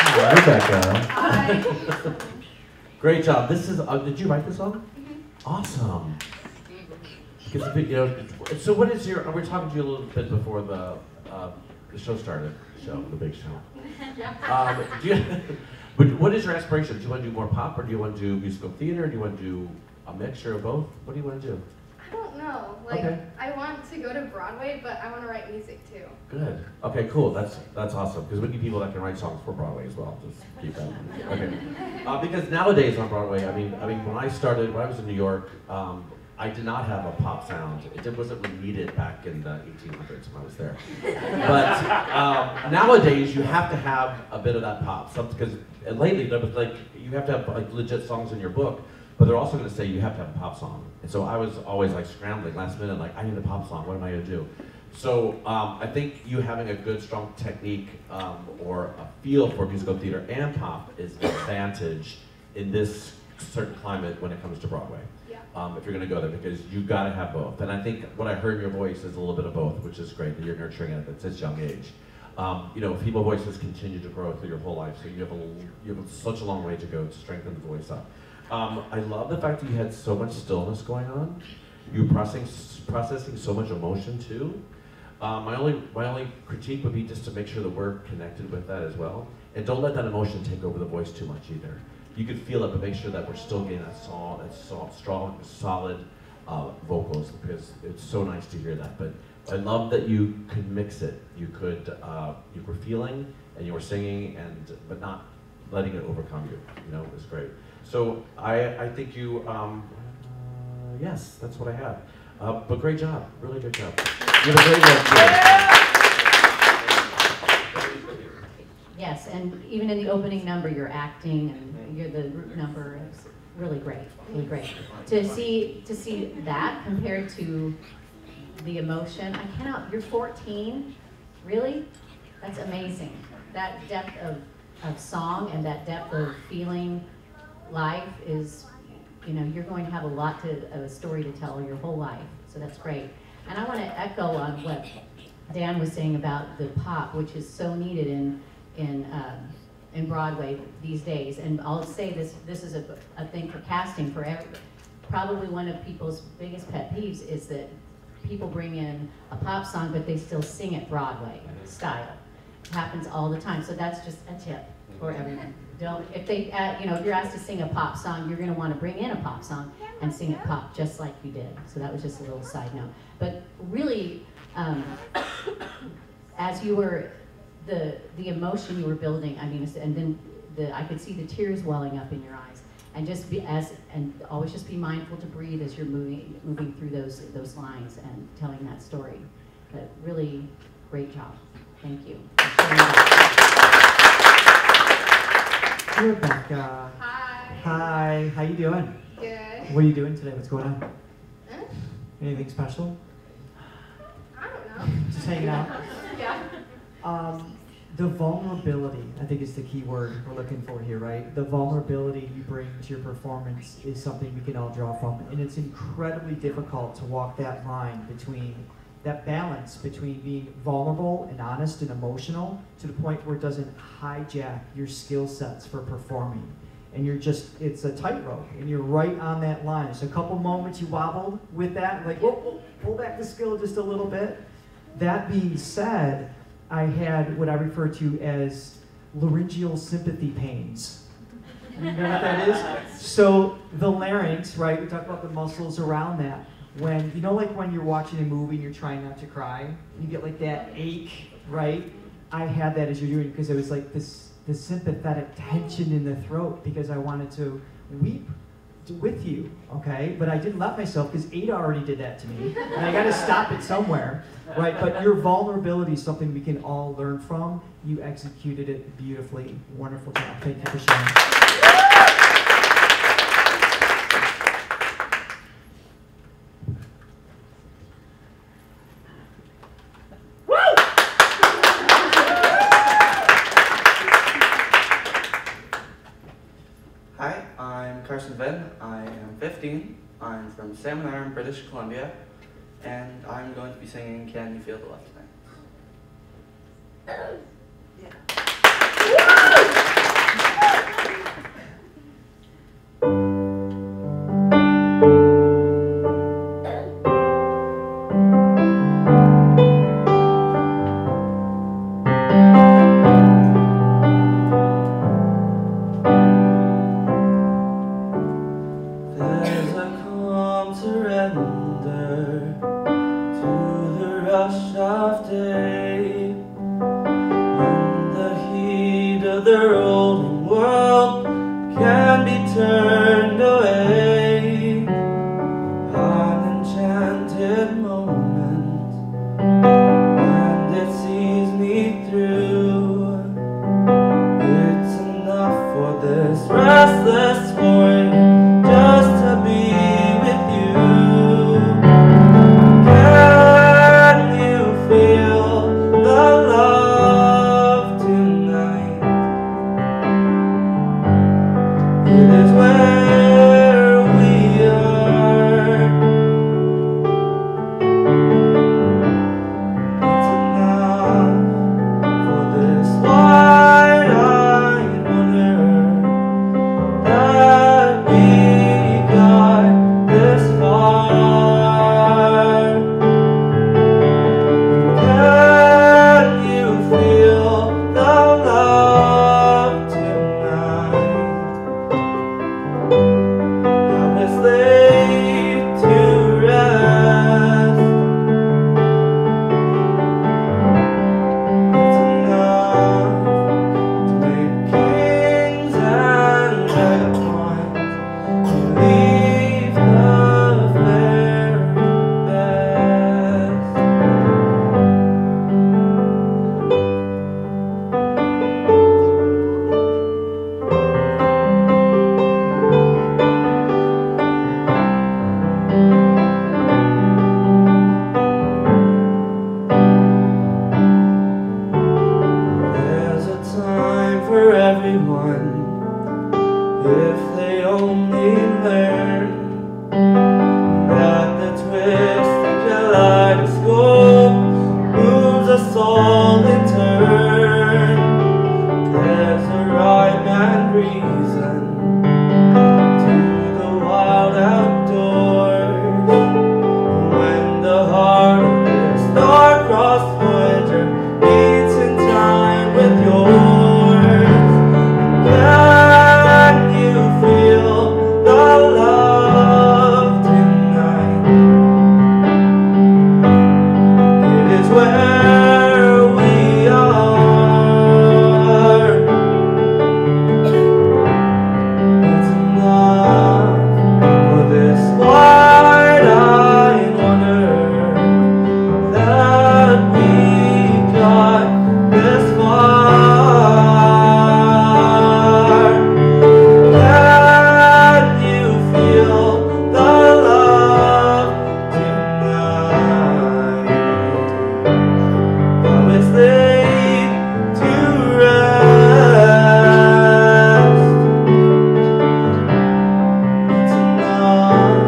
Hi, Rebecca. Great job. This is. Did you write this song? Awesome. Because you know, so what is your? We're talking to you a little bit before the the show started. The big show. Do you, what is your aspiration? Do you want to do more pop, or do you want to do musical theater? Do you want to do a mixture of both? What do you want to do? I don't know. Like, Okay. I want to go to Broadway, but I want to write music too. Good. Okay, cool. That's awesome. Because we need people that can write songs for Broadway as well. Just keep that. Okay. Because nowadays on Broadway, I mean, when I was in New York, I did not have a pop sound. It wasn't really needed back in the 1800s when I was there. But nowadays, you have to have a bit of that pop. Because lately, like, you have to have like legit songs in your book, but they're also going to say you have to have a pop song. And so I was always like scrambling last minute, like, I need a pop song. What am I going to do? So I think you having a good, strong technique or a feel for musical theater and pop is an advantage in this certain climate when it comes to Broadway. If you're going to go there, because you've got to have both. And I think what I heard in your voice is a little bit of both, which is great that you're nurturing it at such a young age. You know, female voices continue to grow through your whole life, so you have such a long way to go to strengthen the voice up. I love the fact that you had so much stillness going on. You were processing so much emotion too. My only critique would be just to make sure that we're connected with that as well. And don't let that emotion take over the voice too much either. You can feel it, but make sure that we're still getting that strong, solid vocals, because it's so nice to hear that. But I love that you could mix it. You were feeling and you were singing, but not letting it overcome you. You know, it was great. So I think you, yes, that's what I have. But great job, really good job. You have a great job. Yes, and even in the opening number, you're acting, and the number is really great, really great. To see that compared to the emotion, I cannot. You're 14, really? That's amazing. That depth of song and that depth of feeling life is, you know, you're going to have of a story to tell your whole life. So that's great. And I want to echo on what Dan was saying about the pop, which is so needed in Broadway these days. And I'll say this is a thing for casting for probably one of people's biggest pet peeves is that people bring in a pop song, but they still sing it Broadway style. It happens all the time. So that's just a tip for everyone. If you're asked to sing a pop song, you're going to want to bring in a pop song and sing it pop just like you did. So that was just a little side note. But really, as you were, the emotion you were building, I mean, and then I could see the tears welling up in your eyes. And always just be mindful to breathe as you're moving through those lines and telling that story. But really, great job. Thank you. Rebecca. Hi. Hi. How you doing? Good. What are you doing today? What's going on? Anything special? I don't know. Just hanging out. Yeah. The vulnerability, I think, is the key word we're looking for here, right? The vulnerability you bring to your performance is something we can all draw from, and it's incredibly difficult to walk that line between that balance between being vulnerable and honest and emotional to the point where it doesn't hijack your skill sets for performing. And it's a tightrope, and you're right on that line. So a couple moments you wobbled with that, like, whoa, pull back the skill just a little bit. That being said, I had what I refer to as laryngeal sympathy pains. You know what that is? So the larynx, right, we talk about the muscles around that. When, you know, like when you're watching a movie and you're trying not to cry, you get like that ache, right? I had that as you're doing, because it was like this sympathetic tension in the throat, because I wanted to weep with you, okay? But I didn't let myself, because Ada already did that to me, and I gotta stop it somewhere, right? But your vulnerability is something we can all learn from. You executed it beautifully. Wonderful job. Thank you for sharing. Hi, I'm Carson Venn. I am 15. I'm from Salmon Arm, British Columbia, and I'm going to be singing Can You Feel the Love Tonight? surrender to the rush of day, when the heat of the rolling world can be turned away. An enchanted moment, and it sees me through. It's enough for this restless warrior just to be with you. Can you feel the love tonight? It is where we are. It's enough for this wide-eyed wonder that we got this far. Can you feel the love tonight? Now it's laid to rest. It's enough to make kings and vagabonds believe the very best. There's a time for everyone if they only learn that the twisted kaleidoscope moves us all in turn. There's a rhyme and reason to the wild outdoors. When the heart of this star-crossed Voyager beats in time with yours, can you feel the love tonight? It is where we are. It's enough for this wide-eyed wonder that we got this far. Can you feel the love tonight? Now it's laid to rest. It's enough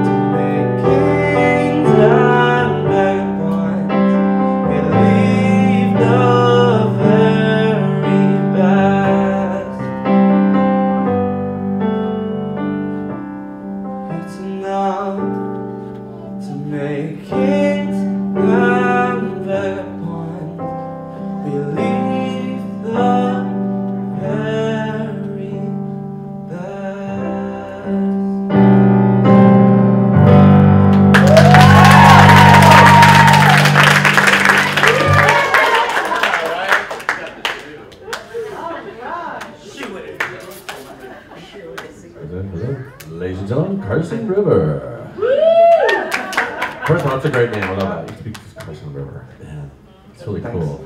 to make kings and vagabonds believe the very best. It's enough to make kings and vagabonds believe the very best. Ladies and gentlemen, Carson River. First of all, it's a great name. I love that. You speak Carson River. Man, it's really cool.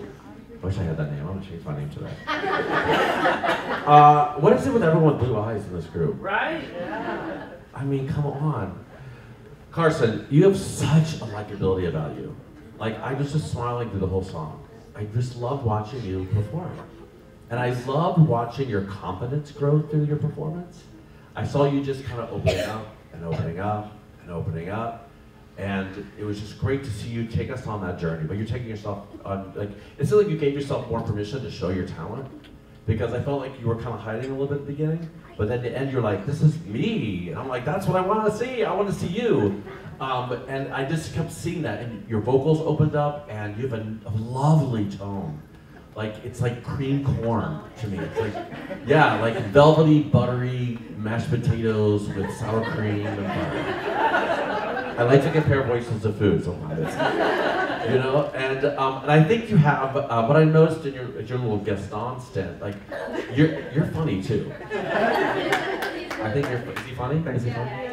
I wish I had that name. I'm gonna change my name to that. What is it with everyone with blue eyes in this group? Right? Yeah. I mean, come on. Carson, you have such a likability about you. Like, I was just smiling through the whole song. I just loved watching you perform. And I loved watching your confidence grow through your performance. I saw you just kind of opening up and opening up and opening up. And it was just great to see you take us on that journey. But you're taking yourself on, like, it's like you gave yourself more permission to show your talent. Because I felt like you were kind of hiding a little bit at the beginning. But then at the end, you're like, this is me. And I'm like, that's what I want to see. I want to see you. And I just kept seeing that. And your vocals opened up, and you have a lovely tone. Like, it's like cream corn to me. It's like, yeah, like velvety, buttery mashed potatoes with sour cream and butter. I like to compare voices to food sometimes. You know, and I think you have, what I noticed in your little Gaston stint, like, you're funny too. I think is he funny? Is he funny?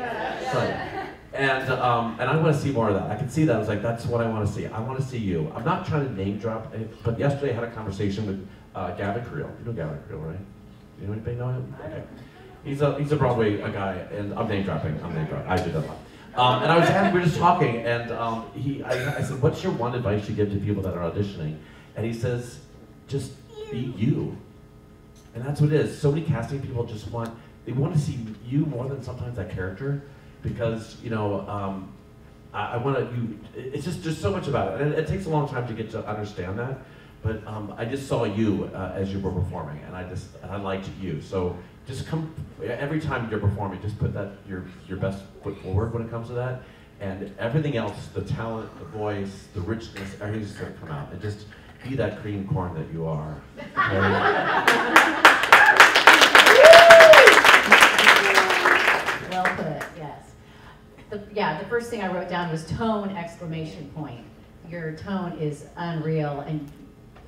Funny. And I want to see more of that. I can see that. I was like, that's what I want to see. I want to see you. I'm not trying to name drop, but yesterday I had a conversation with Gavin Creel. You know Gavin Creel, right? You know anybody know him? Okay. He's a Broadway guy, and I'm name dropping. I do that a lot. And we were just talking, and I said, what's your one advice you give to people that are auditioning? And he says, just be you. And that's what it is. So many casting people just want to see you more than sometimes that character. Because, you know, I want to, it's just so much about it. And it takes a long time to get to understand that. But I just saw you as you were performing, and I liked you. So just come, every time you're performing, just put that, your best foot forward when it comes to that. And everything else, the talent, the voice, the richness, everything's going to come out. And just be that cream corn that you are. Okay? Well put, yes. The first thing I wrote down was tone, exclamation point. Your tone is unreal, and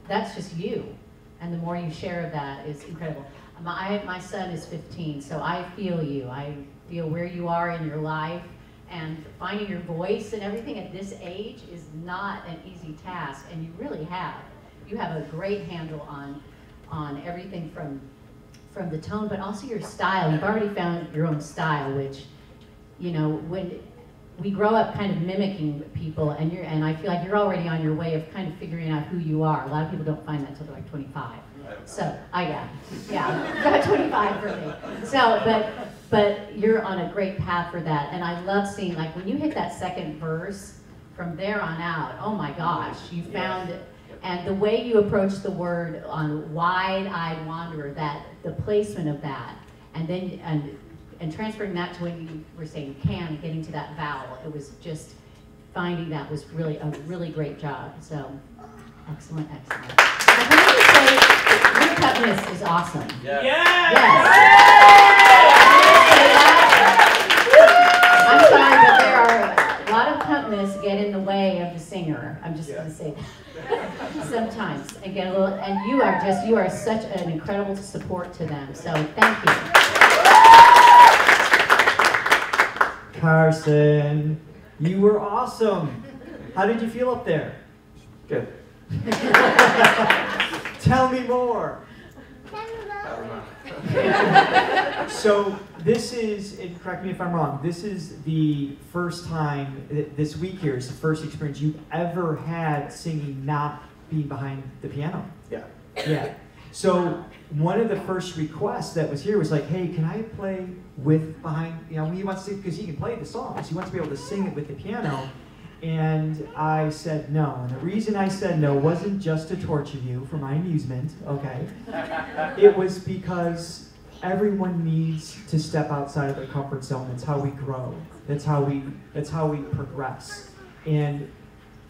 that's just you. And the more you share of that is incredible. My son is 15, so I feel you. I feel where you are in your life, and finding your voice and everything at this age is not an easy task, and you really have. You have a great handle on everything from the tone, but also your style. You've already found your own style, which, you know, when we grow up kind of mimicking people, and I feel like you're already on your way of kind of figuring out who you are. A lot of people don't find that until they're like 25. So, about 25 for me. So, but you're on a great path for that, and I love seeing, like, when you hit that second verse, from there on out, oh my gosh, you found it. And the way you approach the word on wide-eyed wanderer, that the placement of that, and then and transferring that to when you were saying can and getting to that vowel, it was just finding that was really a really great job. So excellent. And I want to say your cutness is awesome. Yes. I'm sorry, but there are a lot of cutness get in the way of the singer. I'm just going to say that. Sometimes, and get a little, and you are such an incredible support to them. So thank you. Carson, you were awesome. How did you feel up there? Good. Tell me more. So this is, and correct me if I'm wrong, this is the first time, this week here is the first experience you've ever had singing not being behind the piano. Yeah. Yeah. So one of the first requests that was here was like, hey, can I play with behind, you know, he wants to, because he can play the songs, he wants to be able to sing it with the piano. And I said no. And the reason I said no wasn't just to torture you for my amusement, okay? It was because everyone needs to step outside of their comfort zone. That's how we grow. That's how we progress. And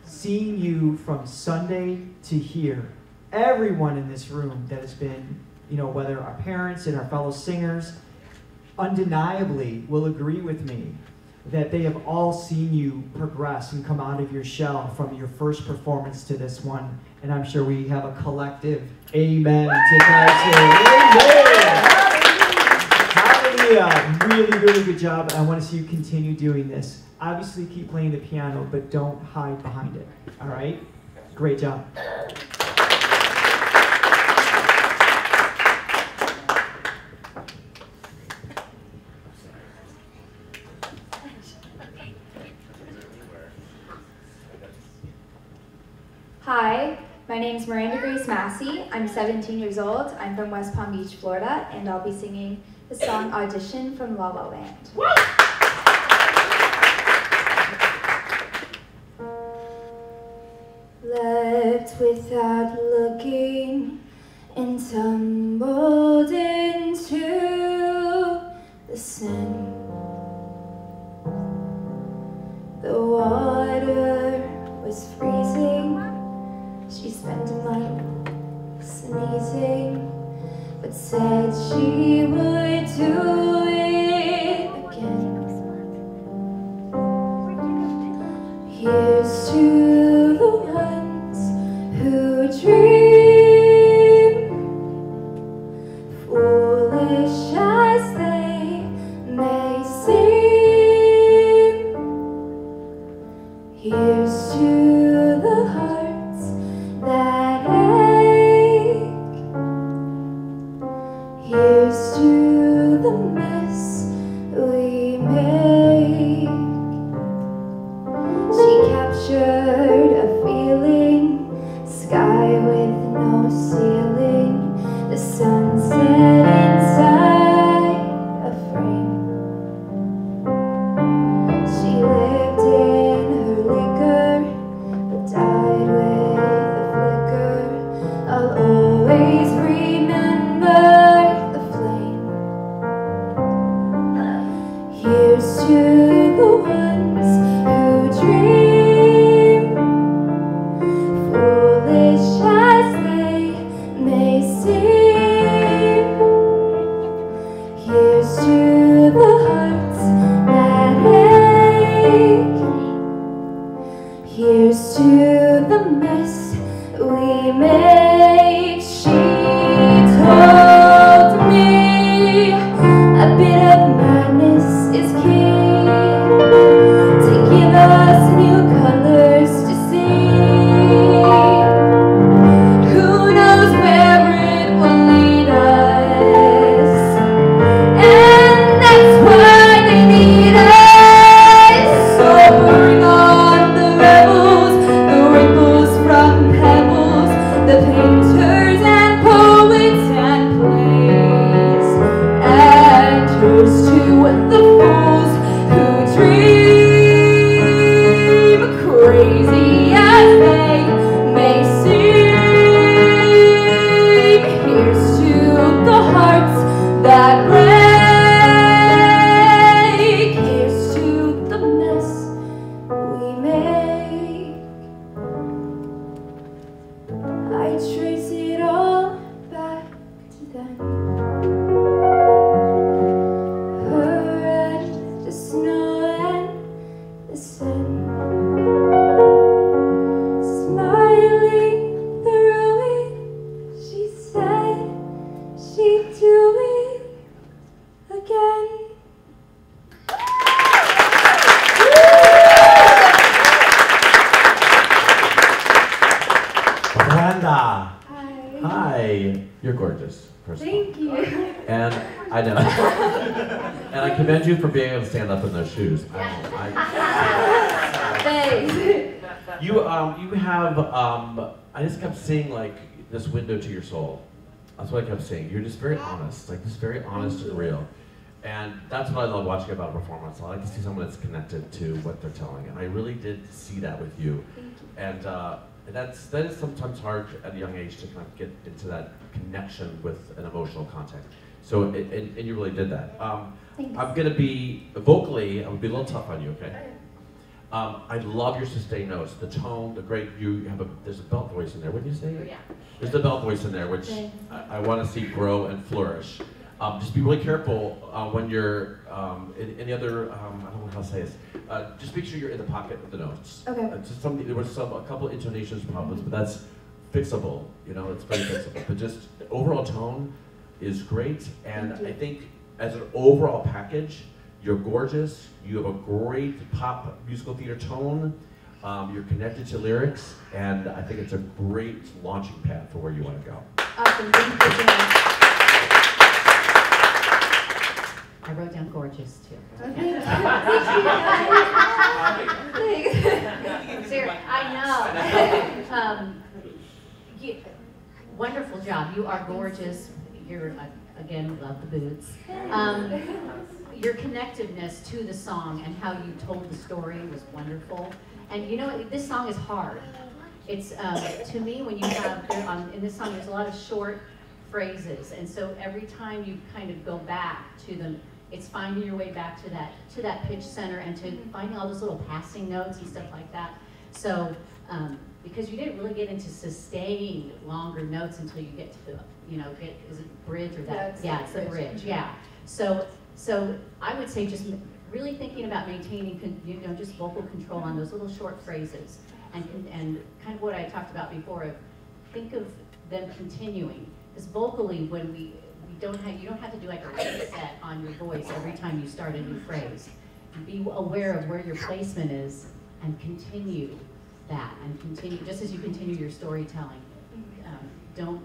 seeing you from Sunday to here, everyone in this room that has been, you know, whether our parents and our fellow singers, undeniably will agree with me that they have all seen you progress and come out of your shell from your first performance to this one. And I'm sure we have a collective amen to that too. Amen! Hallelujah! Really, really good job. I want to see you continue doing this. Obviously keep playing the piano, but don't hide behind it. All right? Great job. Hi, my name is Miranda Grace Massey. I'm 17 years old. I'm from West Palm Beach, Florida, and I'll be singing the song Audition from La La Land. Leapt without looking and tumbled into the sun. The water was freezing. She spent a month sneezing, but said she would do it again. Here's to the ones who dream, foolish as they may seem. Here's to the hearts that ache. Here's to the mess we make. She captured a feeling, sky with no ceiling, the sunset inside a frame. She lived in her liquor, but died with a flicker. I'll always remember the flame. Here's to the ones who dream, foolish as they may seem. Here's to the hearts that ache. Here's to the mess we make. She told me a bit of madness is key, to give us new colors to see. Who knows where it will lead us, and that's why they need us. So bring on the rebels, the ripples from pebbles, the painters and poets and plays, and here's to the fools who dream, crazy as they may seem. Here's to the hearts that break. Here's to the mess we make. I trace it all back to then. Her and the snow and the sun, smiling through it, she said she'd do it again. Miranda. Hi. Hi. You're gorgeous, first of all. Thank you. And I know. And I commend you for being able to stand up in those shoes. Thanks. You have, I just kept seeing like this window to your soul. That's what I kept seeing. You're just very honest, like just very honest and real. And that's what I love watching about a performance. I like to see someone that's connected to what they're telling. And I really did see that with you. And that is sometimes hard at a young age to kind of get into that connection with an emotional content. So, and you really did that. I'm gonna be, vocally, I'm gonna be a little tough on you, okay? I love your sustained notes, the tone, the great, there's a belt voice in there, wouldn't you say? Yeah. There's the belt voice in there, which I wanna see grow and flourish. Just be really careful when you're in the other, I don't know how to say this, just make sure you're in the pocket of the notes. Okay. There was a couple intonations problems, but that's fixable, you know, it's very fixable. But just the overall tone is great, and I think as an overall package, you're gorgeous, you have a great pop musical theater tone, you're connected to lyrics, and I think it's a great launching pad for where you want to go. Awesome, thank you so much. I wrote down gorgeous too. Thanks. Sarah, I know. Wonderful job. You are gorgeous. You're, again, love the boots. Your connectiveness to the song and how you told the story was wonderful. And you know, this song is hard. It's, to me, when you have, in this song, there's a lot of short phrases. And so every time you kind of go back to them, it's finding your way back to that pitch center and to finding all those little passing notes and stuff like that. So because you didn't really get into sustained longer notes until you get to the, is it bridge or that? Yeah, it's the bridge, yeah. So I would say just really thinking about maintaining, just vocal control on those little short phrases, and kind of what I talked about before, of think of them continuing, because vocally when you don't have to do like a reset on your voice every time you start a new phrase. Be aware of where your placement is and continue that, and continue, just as you continue your storytelling. Don't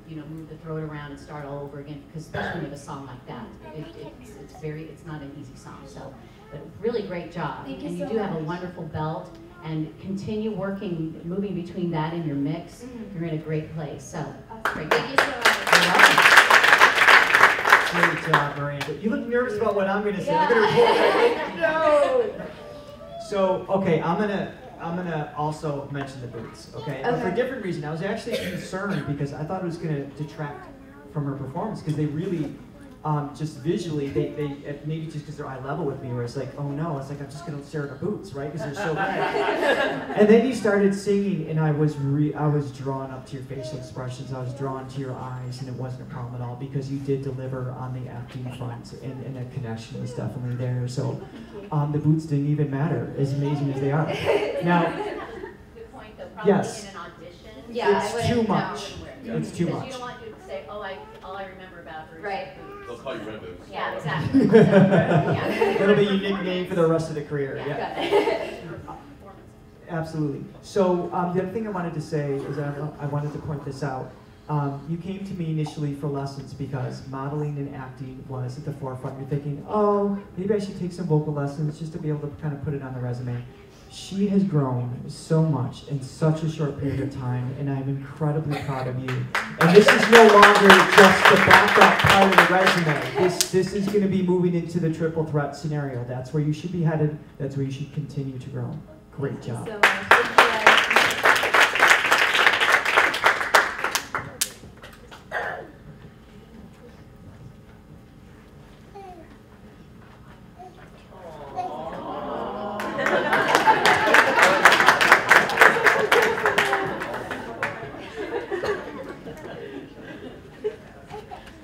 move the throat around and start all over again, because especially with a song like that, it's not an easy song. So, but really great job. Thank you and so you do have a much. wonderful belt, and continue moving between that and your mix. You're in a great place. So, great. Thank you so much. You're welcome. Great job, Miranda. You look nervous about what I'm going to say. I'm going to no. So, okay, I'm gonna also mention the boots. Okay, but for a different reason. I was actually concerned because I thought it was going to detract from her performance, because they really, just visually, they maybe just because they're eye level with me, where it's like, oh no, it's like I'm just going to stare at her boots, right? Because they're so bad. And then you started singing, and I was drawn up to your facial expressions. I was drawn to your eyes, and it wasn't a problem at all, because you did deliver on the acting front, and that connection was definitely there. So the boots didn't even matter, as amazing as they are. Now, Good point, though. Probably yes. in an audition. Yeah, It's too much. It's too Because much. you don't want you to say, all I remember about her is Right. boots. They'll call you Red Boots. Yeah, exactly. So, yeah. That'll be your nickname for the rest of the career. Yeah. Absolutely. So the other thing I wanted to say is I wanted to point this out. You came to me initially for lessons because modeling and acting was at the forefront. You're thinking, oh, maybe I should take some vocal lessons just to be able to kind of put it on the resume. She has grown so much in such a short period of time, and I'm incredibly proud of you. And this is no longer just the backup part of the resume. This is going to be moving into the triple threat scenario. That's where you should be headed. That's where you should continue to grow. Great job. So much. Thank you, guys.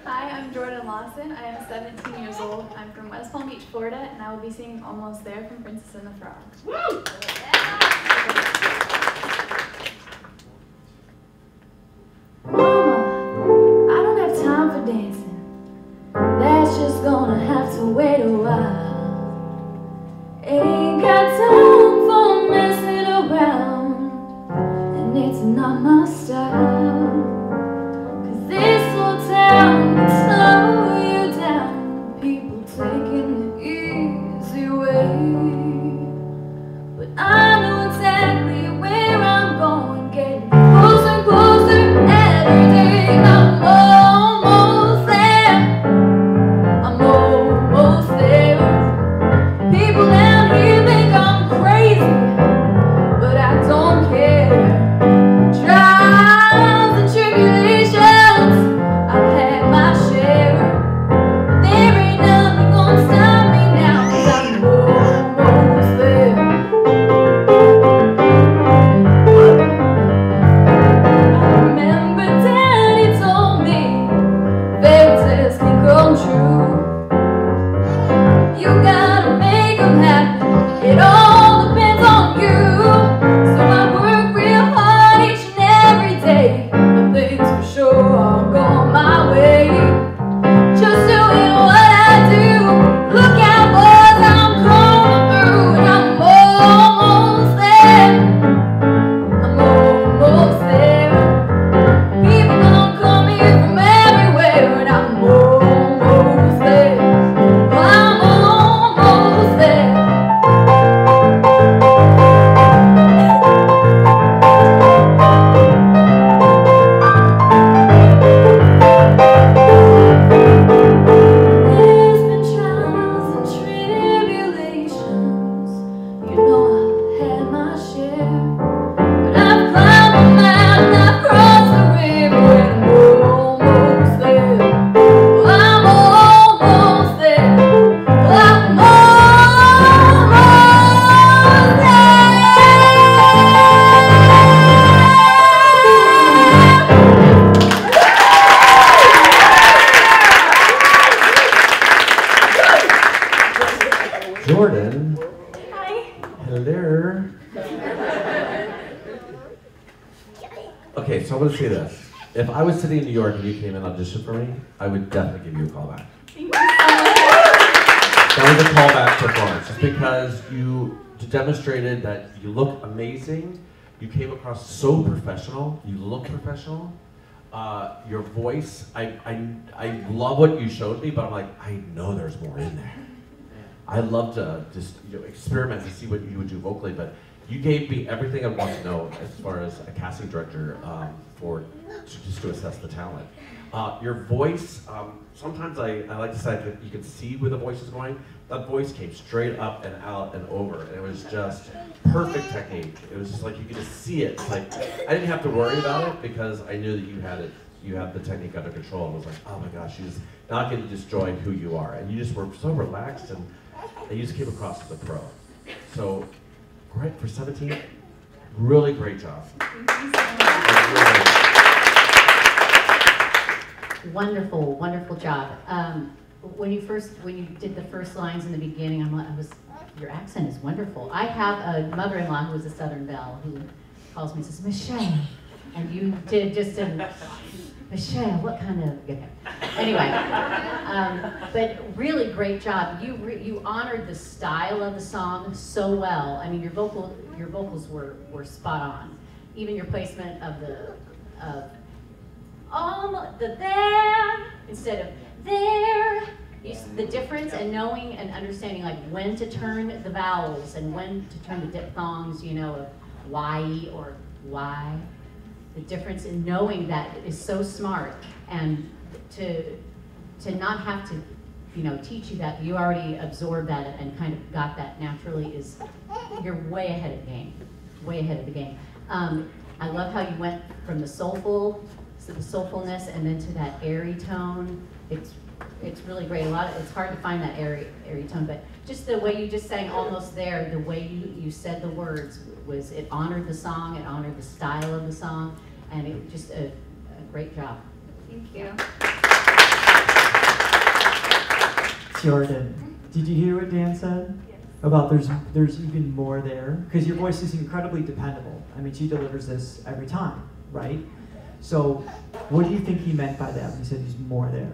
Hi, I'm Jordan Lawson. I am 17 years old. I'm from West Palm Beach, Florida, and I will be singing Almost There from Princess and the Frog. Woo! Mama, I don't have time for dancing. That's just gonna have to wait a while. Ain't got time for messing around, and it's not my style. 'Cause this old town can slow you down, people taking the easy way. But I Hello. Okay, so I want to say this. If I was sitting in New York and you came and auditioned for me, I would definitely give you a call back. That was a callback performance, just because you demonstrated that you look amazing, you came across so professional, you look professional. Your voice, I love what you showed me, but I'm like, I know there's more in there. I love to just experiment to see what you would do vocally, but you gave me everything I want to know as far as a casting director just to assess the talent. Your voice, sometimes I like to say that you can see where the voice is going. That voice came straight up and out and over, and it was just perfect technique. It was just like you could just see it. It's like I didn't have to worry about it because I knew that you had it. You had the technique under control. And it was like, oh my gosh, she's not going to destroy who you are, and you just were so relaxed, and you just came across as a pro. So great for 17. Really great job. Wonderful, wonderful job. When you did the first lines in the beginning, your accent is wonderful. I have a mother-in-law who is a Southern belle who calls me and says, Michelle, and you did just a, Michelle, what kind of, anyway, but really great job. You honored the style of the song so well. I mean, your vocals were spot on. Even your placement of the there instead of there. The difference and knowing and understanding like when to turn the vowels and when to turn the diphthongs, of Y or Y. The difference in knowing that is so smart, and to not have to, teach you that, you already absorbed that and kind of got that naturally, is you're way ahead of the game, way ahead of the game. I love how you went from the soulful to the soulfulness and then to that airy tone. It's really great. It's hard to find that airy tone, but just the way you just sang Almost There, the way you said the words it honored the song, it honored the style of the song, and it was just a great job. Thank you. Jordan, did you hear what Dan said? Yes. About there's even more there? Because your voice is incredibly dependable. I mean, she delivers this every time, right? So what do you think he meant by that when he said there's more there?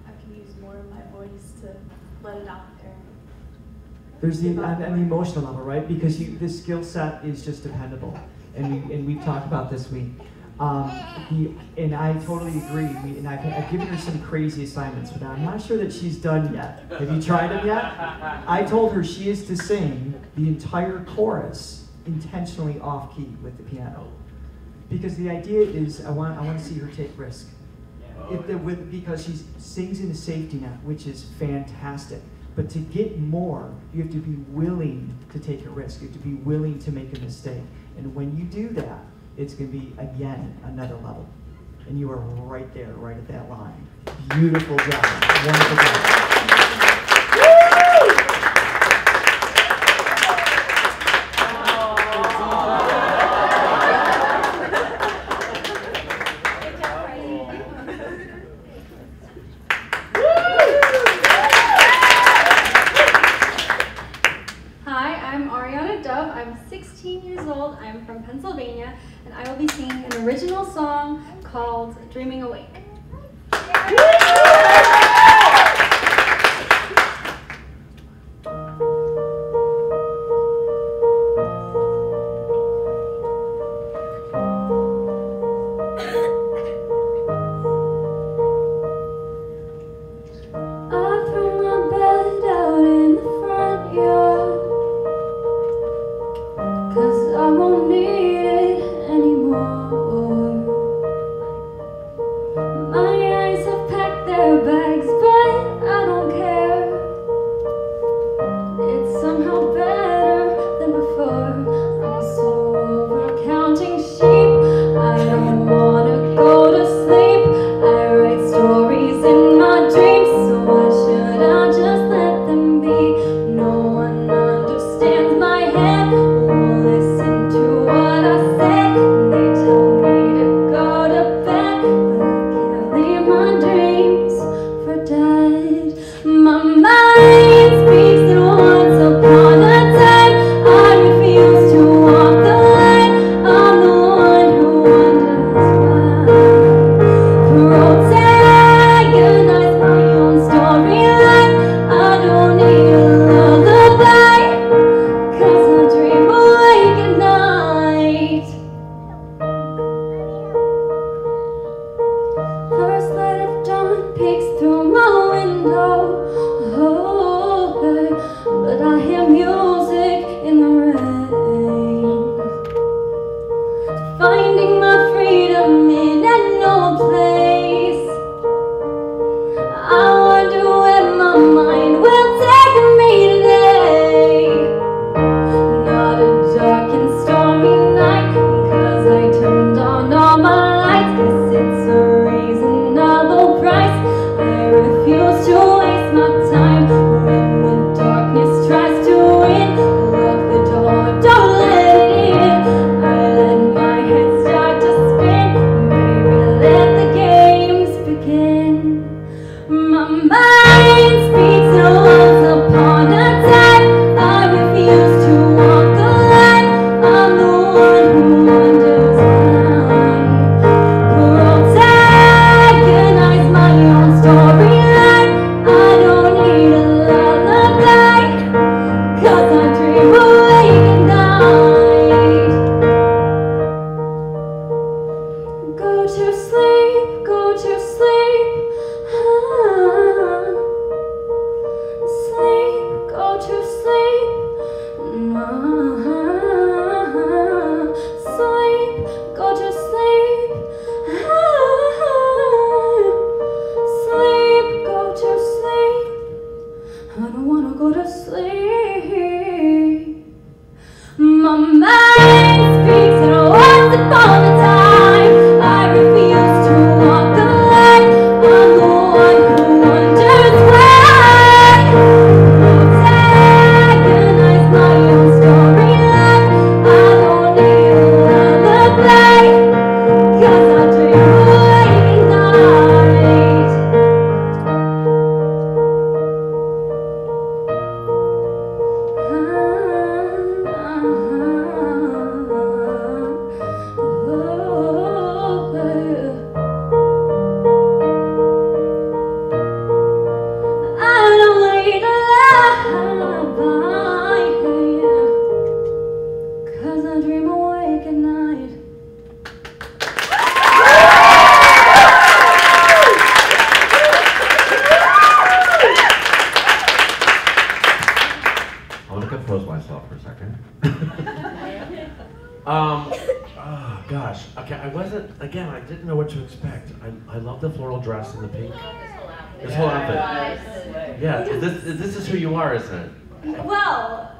I can use more of my voice to let it out there. There's on the emotional level, right? Because the skill set is just dependable, and we've talked about this week. And I totally agree. And I've given her some crazy assignments for that. I'm not sure that she's done yet. Have you tried them yet? I told her she is to sing the entire chorus intentionally off key with the piano, because the idea is I want to see her take risk. Because she sings in a safety net, which is fantastic. But to get more, you have to be willing to take a risk. You have to be willing to make a mistake. And when you do that, it's going to be, again, another level. And you are right there, right at that line. Beautiful job. Wonderful job. I'm from Pennsylvania, and I will be singing an original song called Dreaming Awake. wanna go to sleep. My mind speaks and once upon a time I refuse to walk the line. I'm the one who wonders why. Protagonize my own storyline. I don't need a lullaby, 'cause I dream awake at night. I don't need a lullaby, 'cause I dream awake at night. I'm gonna compose myself for a second. Oh gosh. Okay, I didn't know what to expect. I love the floral dress and the pink. This whole outfit. Yeah, this is who you are, isn't it? Well,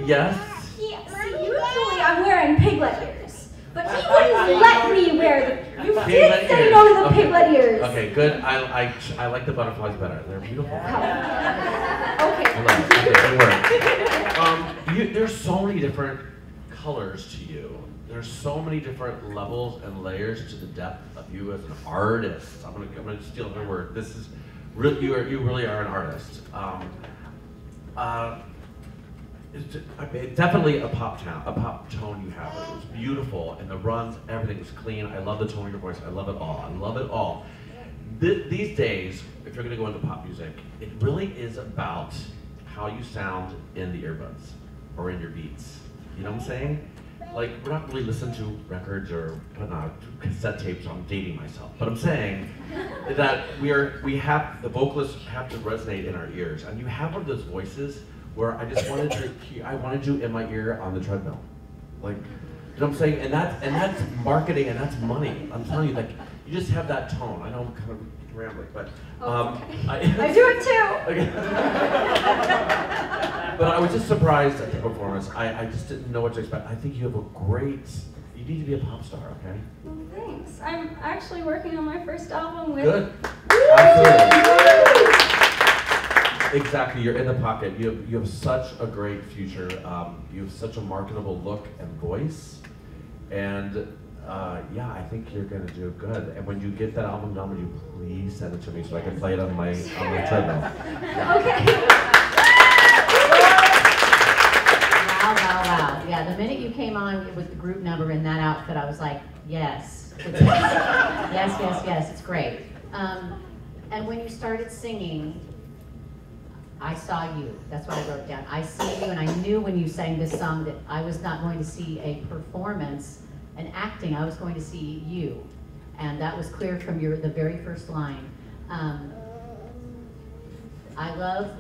Yes? yeah, see, usually I'm wearing piglet ears, but he wouldn't let me wear them. You did Piglet say ears. no to the Okay. piglet ears. Okay, good. I like the butterflies better. They're beautiful. Okay. I love it. Okay, good work. There's so many different colors to you. There's so many different levels and layers to the depth of you as an artist. I'm gonna steal her word. This is really you really are an artist. It's definitely a pop tone you have. It was beautiful, and the runs, everything's clean. I love the tone of your voice. I love it all. I love it all. These days, if you're going to go into pop music, it really is about how you sound in the earbuds or in your beats. You know what I'm saying? Like, we're not really listening to records or whatnot, cassette tapes. I'm dating myself, but I'm saying that the vocalists have to resonate in our ears, and you have one of those voices where I wanted you in my ear on the treadmill, like, you know what I'm saying? And that's marketing, and that's money. I'm telling you, like, you just have that tone. I know I'm kind of rambling, but I do it too. Okay. But I was just surprised at the performance. I just didn't know what to expect. I think you have you need to be a pop star, okay? Well, thanks. I'm actually working on my first album with. Good. Absolutely. Exactly. You're in the pocket. You have such a great future. You have such a marketable look and voice, and yeah, I think you're gonna do good. And when you get that album done, would you please send it to me so I can play it on my treadmill? Yeah. Okay. Wow. Yeah, the minute you came on with the group number in that outfit, I was like, yes. Yes, it's great. And when you started singing, I saw you. That's what I wrote down. I see you, and I knew when you sang this song that I was not going to see a performance, an acting. I was going to see you, and that was clear from the very first line. I love.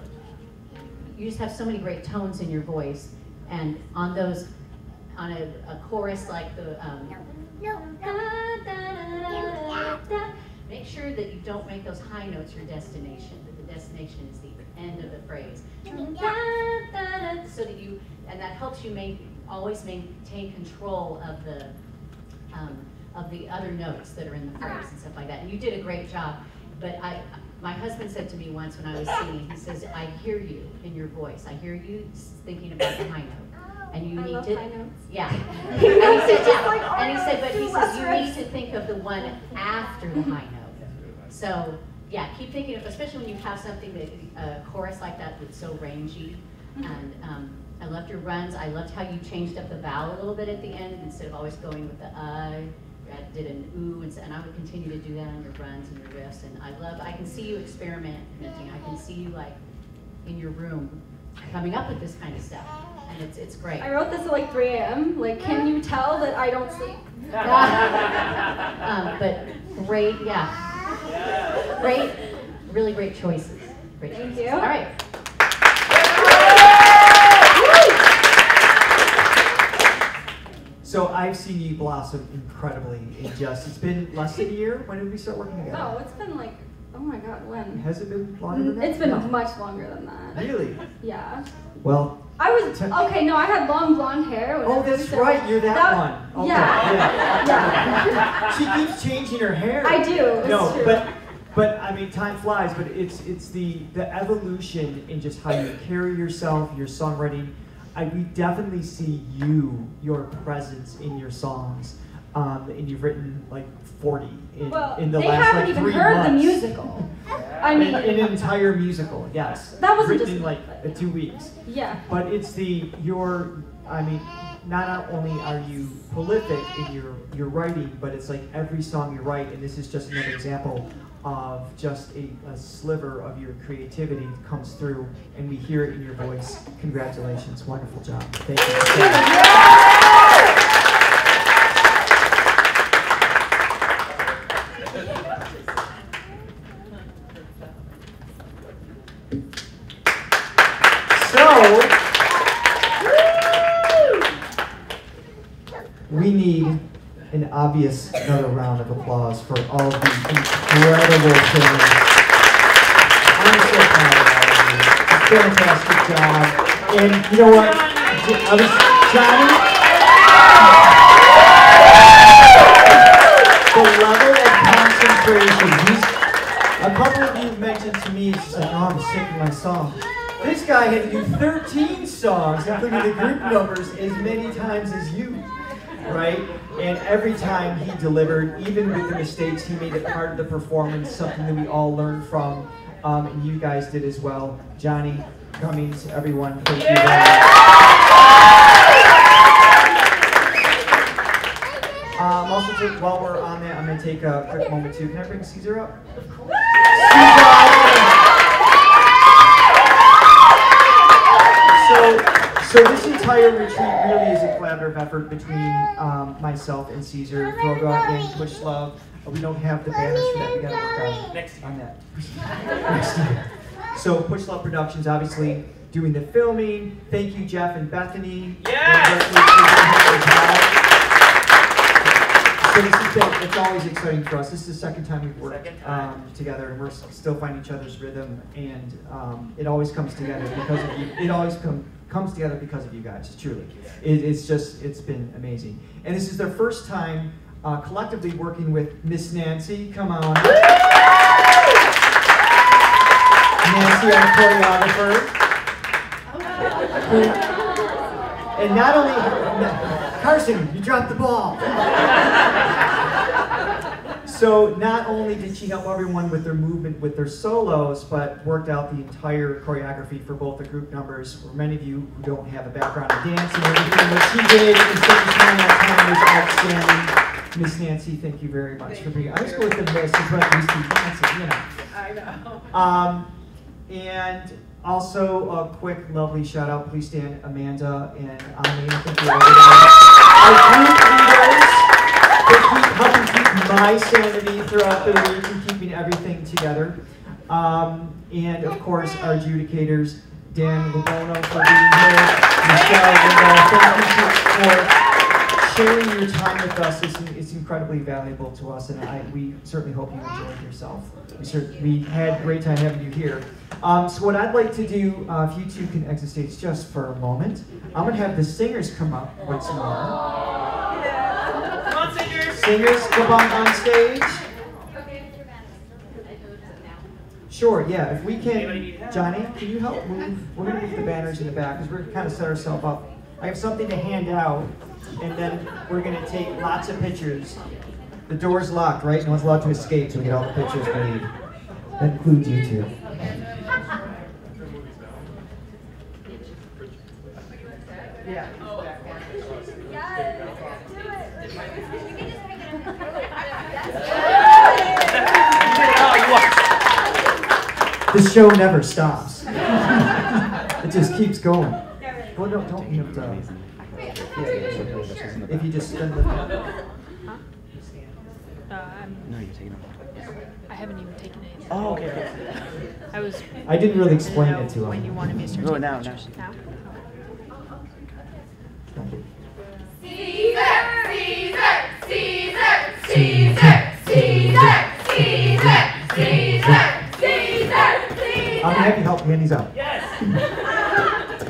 You just have so many great tones in your voice, and on a chorus like the. Make sure that you don't make those high notes your destination. That the destination is the end of the phrase. So that and that helps you always maintain control of the other notes that are in the phrase and stuff like that. And you did a great job. But my husband said to me once when I was singing, he says, I hear you in your voice. I hear you thinking about the high note. And you need to, high notes. yeah. And he said, but he says you need to think of the one after the high note. So yeah, keep thinking of, especially when you have something a chorus like that that's so rangy. And I loved your runs. I loved how you changed up the vowel a little bit at the end instead of always going with the did an ooh, and I would continue to do that on your runs and your riffs. And I can see you experimenting. I can see you like in your room coming up with this kind of stuff. And it's great. I wrote this at like 3 a.m. Like, can you tell that I don't sleep? But great, yeah. Great, really great choices. Great choices. Thank you. All right. So I've seen you blossom incredibly in it's been less than a year. When did we start working together? No, it's been like Oh my God, when? Has it been longer than that? It's been No. much longer than that. Really? Yeah. Well. I was okay. No, I had long blonde hair. Oh, that's right. You're that one. Okay. Yeah. Yeah. She keeps changing her hair. I do. It's No, true. but I mean, time flies. But it's the evolution in just how you carry yourself, your songwriting. We definitely see your presence in your songs, and you've written like 40 in the they last haven't like even 3 heard months. the musical. I mean, an entire musical, yes. That wasn't written just in like 2 weeks. Yeah. But it's I mean, not only are you prolific in your writing, but it's like every song you write, and this is just another example of just a sliver of your creativity comes through, and we hear it in your voice. Congratulations, wonderful job. Thank you. So, we need an obvious another round of applause for all of these incredible singers. I'm so proud of all of you. Fantastic job. And you know what? Johnny, the level of concentration. A couple of you mentioned to me, it's just like, oh, I'm sick of my song. This guy had to do 13 songs, including the group numbers, as many times as you, right? And every time he delivered, even with the mistakes, he made it part of the performance, something that we all learned from, and you guys did as well. Johnny Cummings, everyone, thank you very much. Also, while we're on that, I'm going to take a quick moment too. Can I bring Caesar up? So this entire retreat really is a collaborative effort between myself and Caesar, Throga, and Push Love. We don't have the banners for that. We got to work on that. Next year. So Push Love Productions, obviously doing the filming. Thank you, Jeff and Bethany. Yes. So it's always exciting for us. This is the second time we've worked together, and we're still finding each other's rhythm, and it always comes together because of you. It always comes together because of you guys, truly. It's been amazing. And this is their first time collectively working with Miss Nancy. Come on. Nancy, our choreographer. And not only, Carson, you dropped the ball. So not only did she help everyone with their movement, with their solos, but worked out the entire choreography for both the group numbers. For many of you who don't have a background in dance and everything, what she did in such a time that time was outstanding. Miss Nancy, thank you very much for being. I was going with the miss, is what I used to Nancy, you know. I know. And also a quick, lovely shout out. Please stand, Amanda and Ami. Thank you, everybody. Our group leaders. Helping keep my sanity throughout the week and keeping everything together. And of course, our adjudicators, Dan Labono for being here, Michelle Lindahl, thank you for sharing your time with us. It's incredibly valuable to us, and we certainly hope you enjoyed yourself. We had a great time having you here. So what I'd like to do, if you two can exit stage just for a moment, I'm going to have the singers come up once more. Singers, come on stage. Sure, yeah, if we can, Johnny, can you help move? We're going to move the banners in the back because we're kind of set ourselves up. I have something to hand out, and then we're going to take lots of pictures. The door's locked, right? No one's allowed to escape, so we get all the pictures we need. That includes you two. Yeah. The show never stops. It just keeps going. Well, no, don't you have to. Yeah, if you just spend the. No, you're taking them. I haven't even taken it. Oh, okay. I didn't really explain it to him. When you wanted me to start No, taking now. pictures. Now? Caesar, Caesar, Caesar, Caesar, Caesar, Caesar, Caesar. Hand these out. Yes!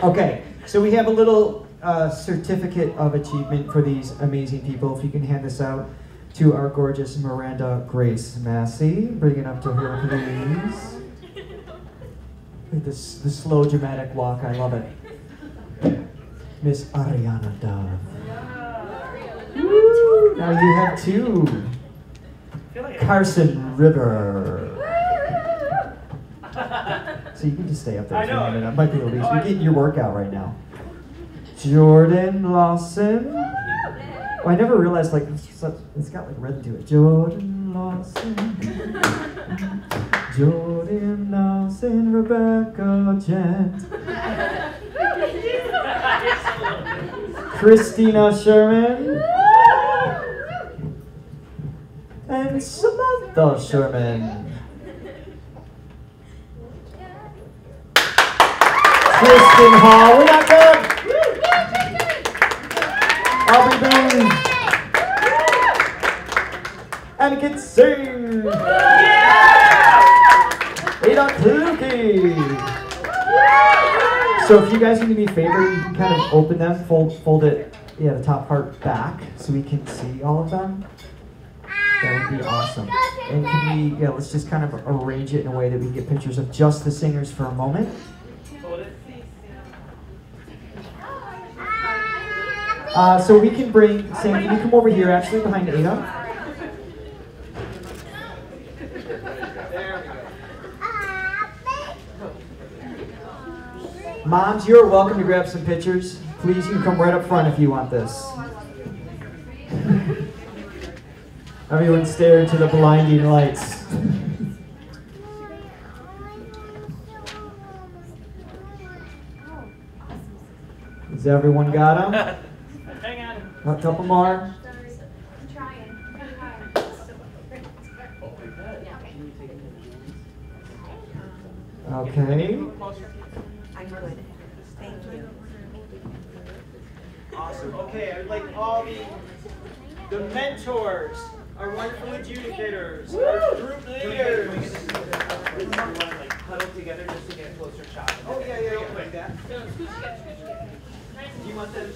Okay, so we have a little certificate of achievement for these amazing people. If you can hand this out to our gorgeous Miranda Grace Massey. Bring it up to her, please. Look at this, the slow, dramatic walk. I love it. Miss Ariana Dove. Woo, now you have two. Carson River. So you can just stay up there. I know. For a minute. It might be a little easy. You're getting your workout right now. Jordan Lawson. Oh, I never realized like it's got like rhythm to it. Jordan Lawson. Jordan Lawson, Rebecca Gent. Christina Sherman. And Samantha Sherman. Kristen Hall. We're not done. Aubrey Boone. Anakin Singh. Ada Kluge. So if you guys can do me a favor, you can kind of open them, fold it, yeah, the top part back so we can see all of them. That would be awesome. And can we, yeah, let's just kind of arrange it in a way that we can get pictures of just the singers for a moment. So we can bring, Sam, can you come over here actually behind Ada? Moms, you're welcome to grab some pictures. Please, you can come right up front if you want this. Everyone stare into the blinding lights. Has everyone got them? Hang on. A couple more. I'm trying. Okay. I'm good. Thank you. Awesome. Okay, I would like all the mentors, our wonderful adjudicators, our group leaders. We want to like huddle together just to get a closer shot. Oh yeah, yeah, yeah. Like that. Do you want them?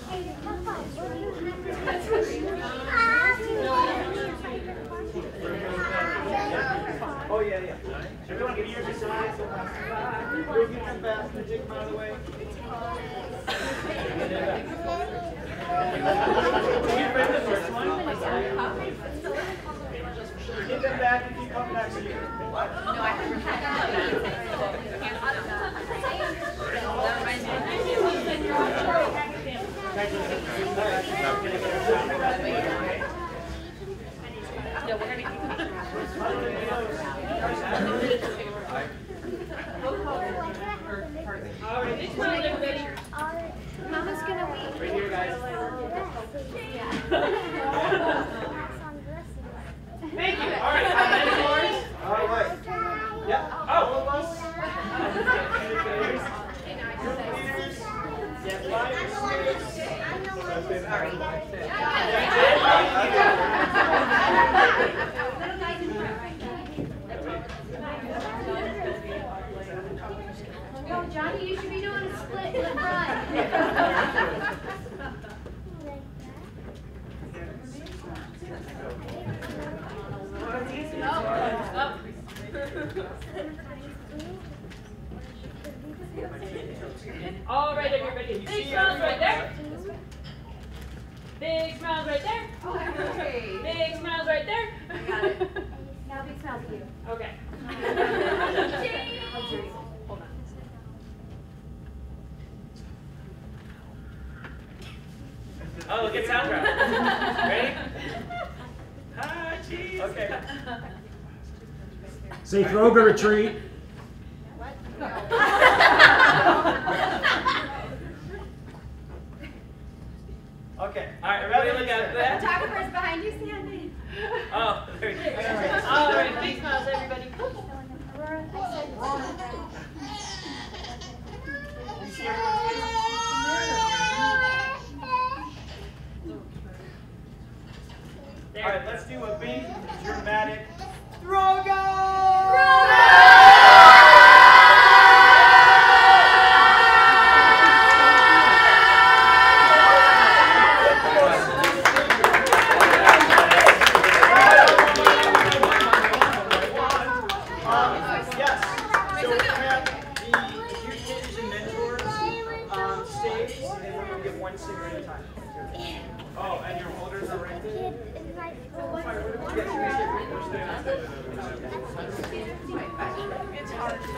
Oh yeah, yeah. Everyone give yours a size. Bring you come back and take them out of the way. Get them back if you come next year. No, we're gonna Mama's gonna wait. Right here, guys. Thank you. All right. Mentors. All right. Yep. All of us. Leaders. Yo, Johnny, you should be doing a split in the front. All right, everybody. Big smiles right there. Big smiles right there. Big smiles right there. Got it. Now big smiles to you. Okay. Hold on. Oh, look at soundtrack. Ready? Hi, cheese. Okay. Say Throga retreat. Okay. All right, everybody look at that. Photographer's behind you, standing. Oh, there you go. All right, big smiles, everybody. Aurora, I said You see everyone's All right, let's do a big dramatic Throga! and we're going to get one singer at a time. Oh, and your holders are right there? It's hard to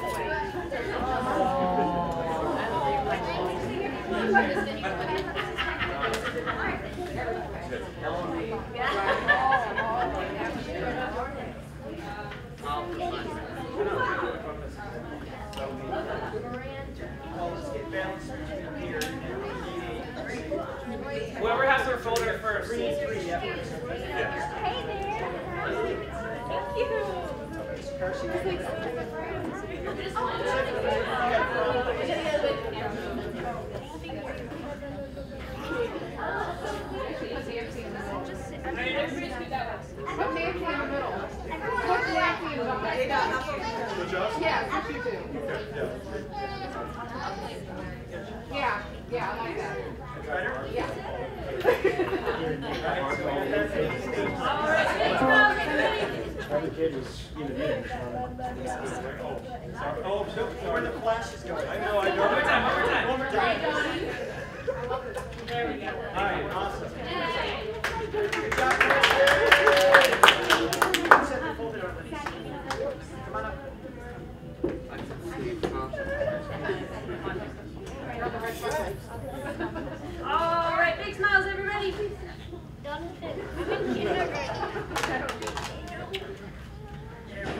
wait. Whoever has their folder first. Hey there. Yeah, I like that. Yeah. Every kid was even in. Oh, where the flash is going. I know. One more time. There we go. All right, awesome. Good job. Set the folder over. Come on up. All right, big smiles, everybody.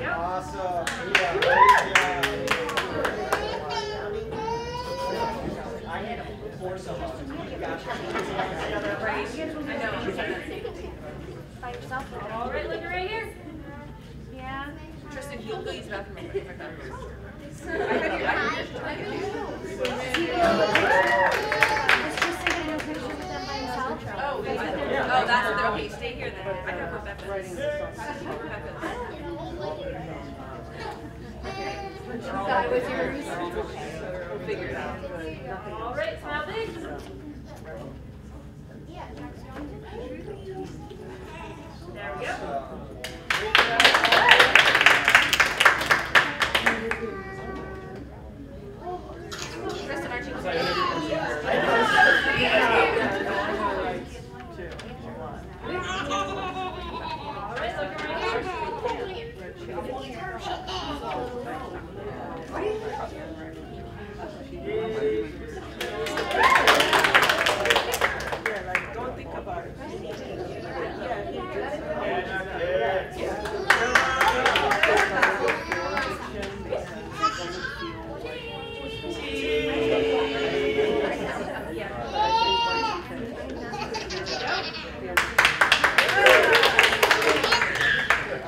Awesome. I need to pour some on. You got All right, look right here. Yeah. Tristan, you'll go use the bathroom real quick. Oh, that's it. Okay, stay here then. I gotta put Becca. That was yours. We'll figure it out. All right, smile big. There we go. Tristan, aren't you Don't think about it.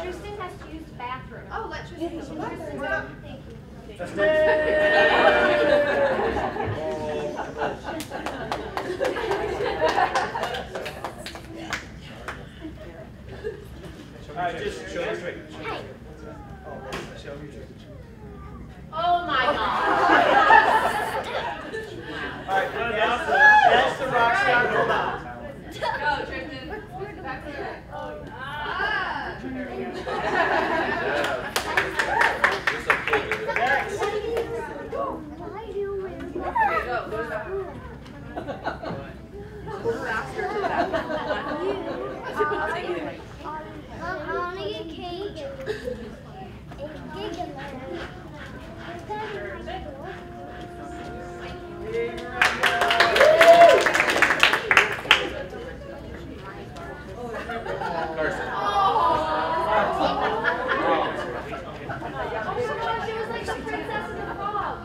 Tristan has to use the bathroom. Oh, let Tristan use the bathroom. Thank you. All right, just show me straight. Hey. Show me straight. Oh my God. All right, that's the rock star. Hold on. Go, Tristan. Back to the back. There we go. Next. Okay, go. Go faster to the bathroom. I'll take it. I want to get cake. She was like the princess and the frog.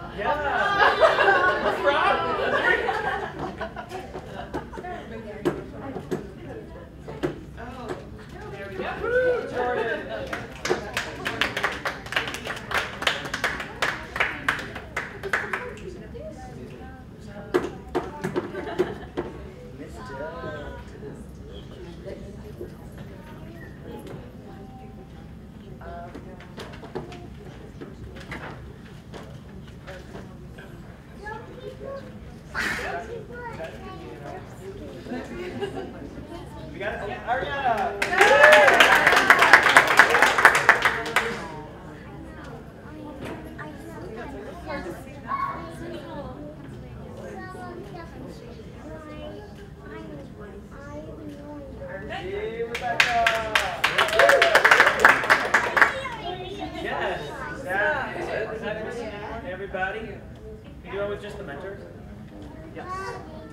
We got it. Ariana.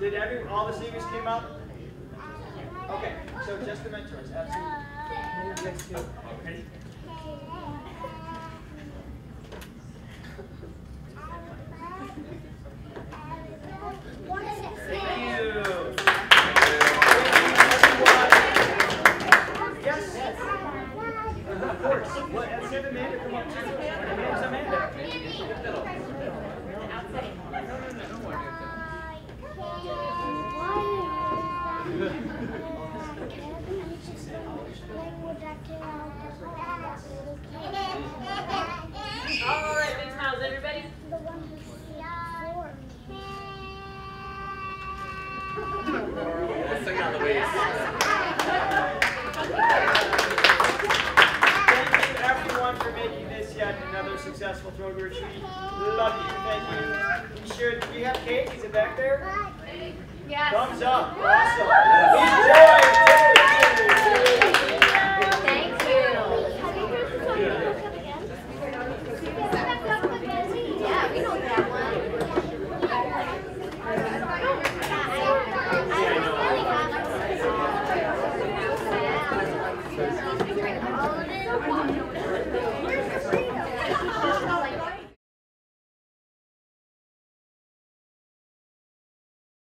Did all the singers came up? Okay, so just the mentors, absolutely. Next two. Ready? Thank you. Yes. Of course. Let's have Amanda come up too. Where's Amanda? All right, big smiles, everybody. Let's sing on the waist. Thank you everyone for making this yet another successful Throga retreat. Love you, thank you. Be sure, do you have cake? Is it back there? Yes. Thumbs up. Awesome. Thank you. Yeah, we know that one. All of it.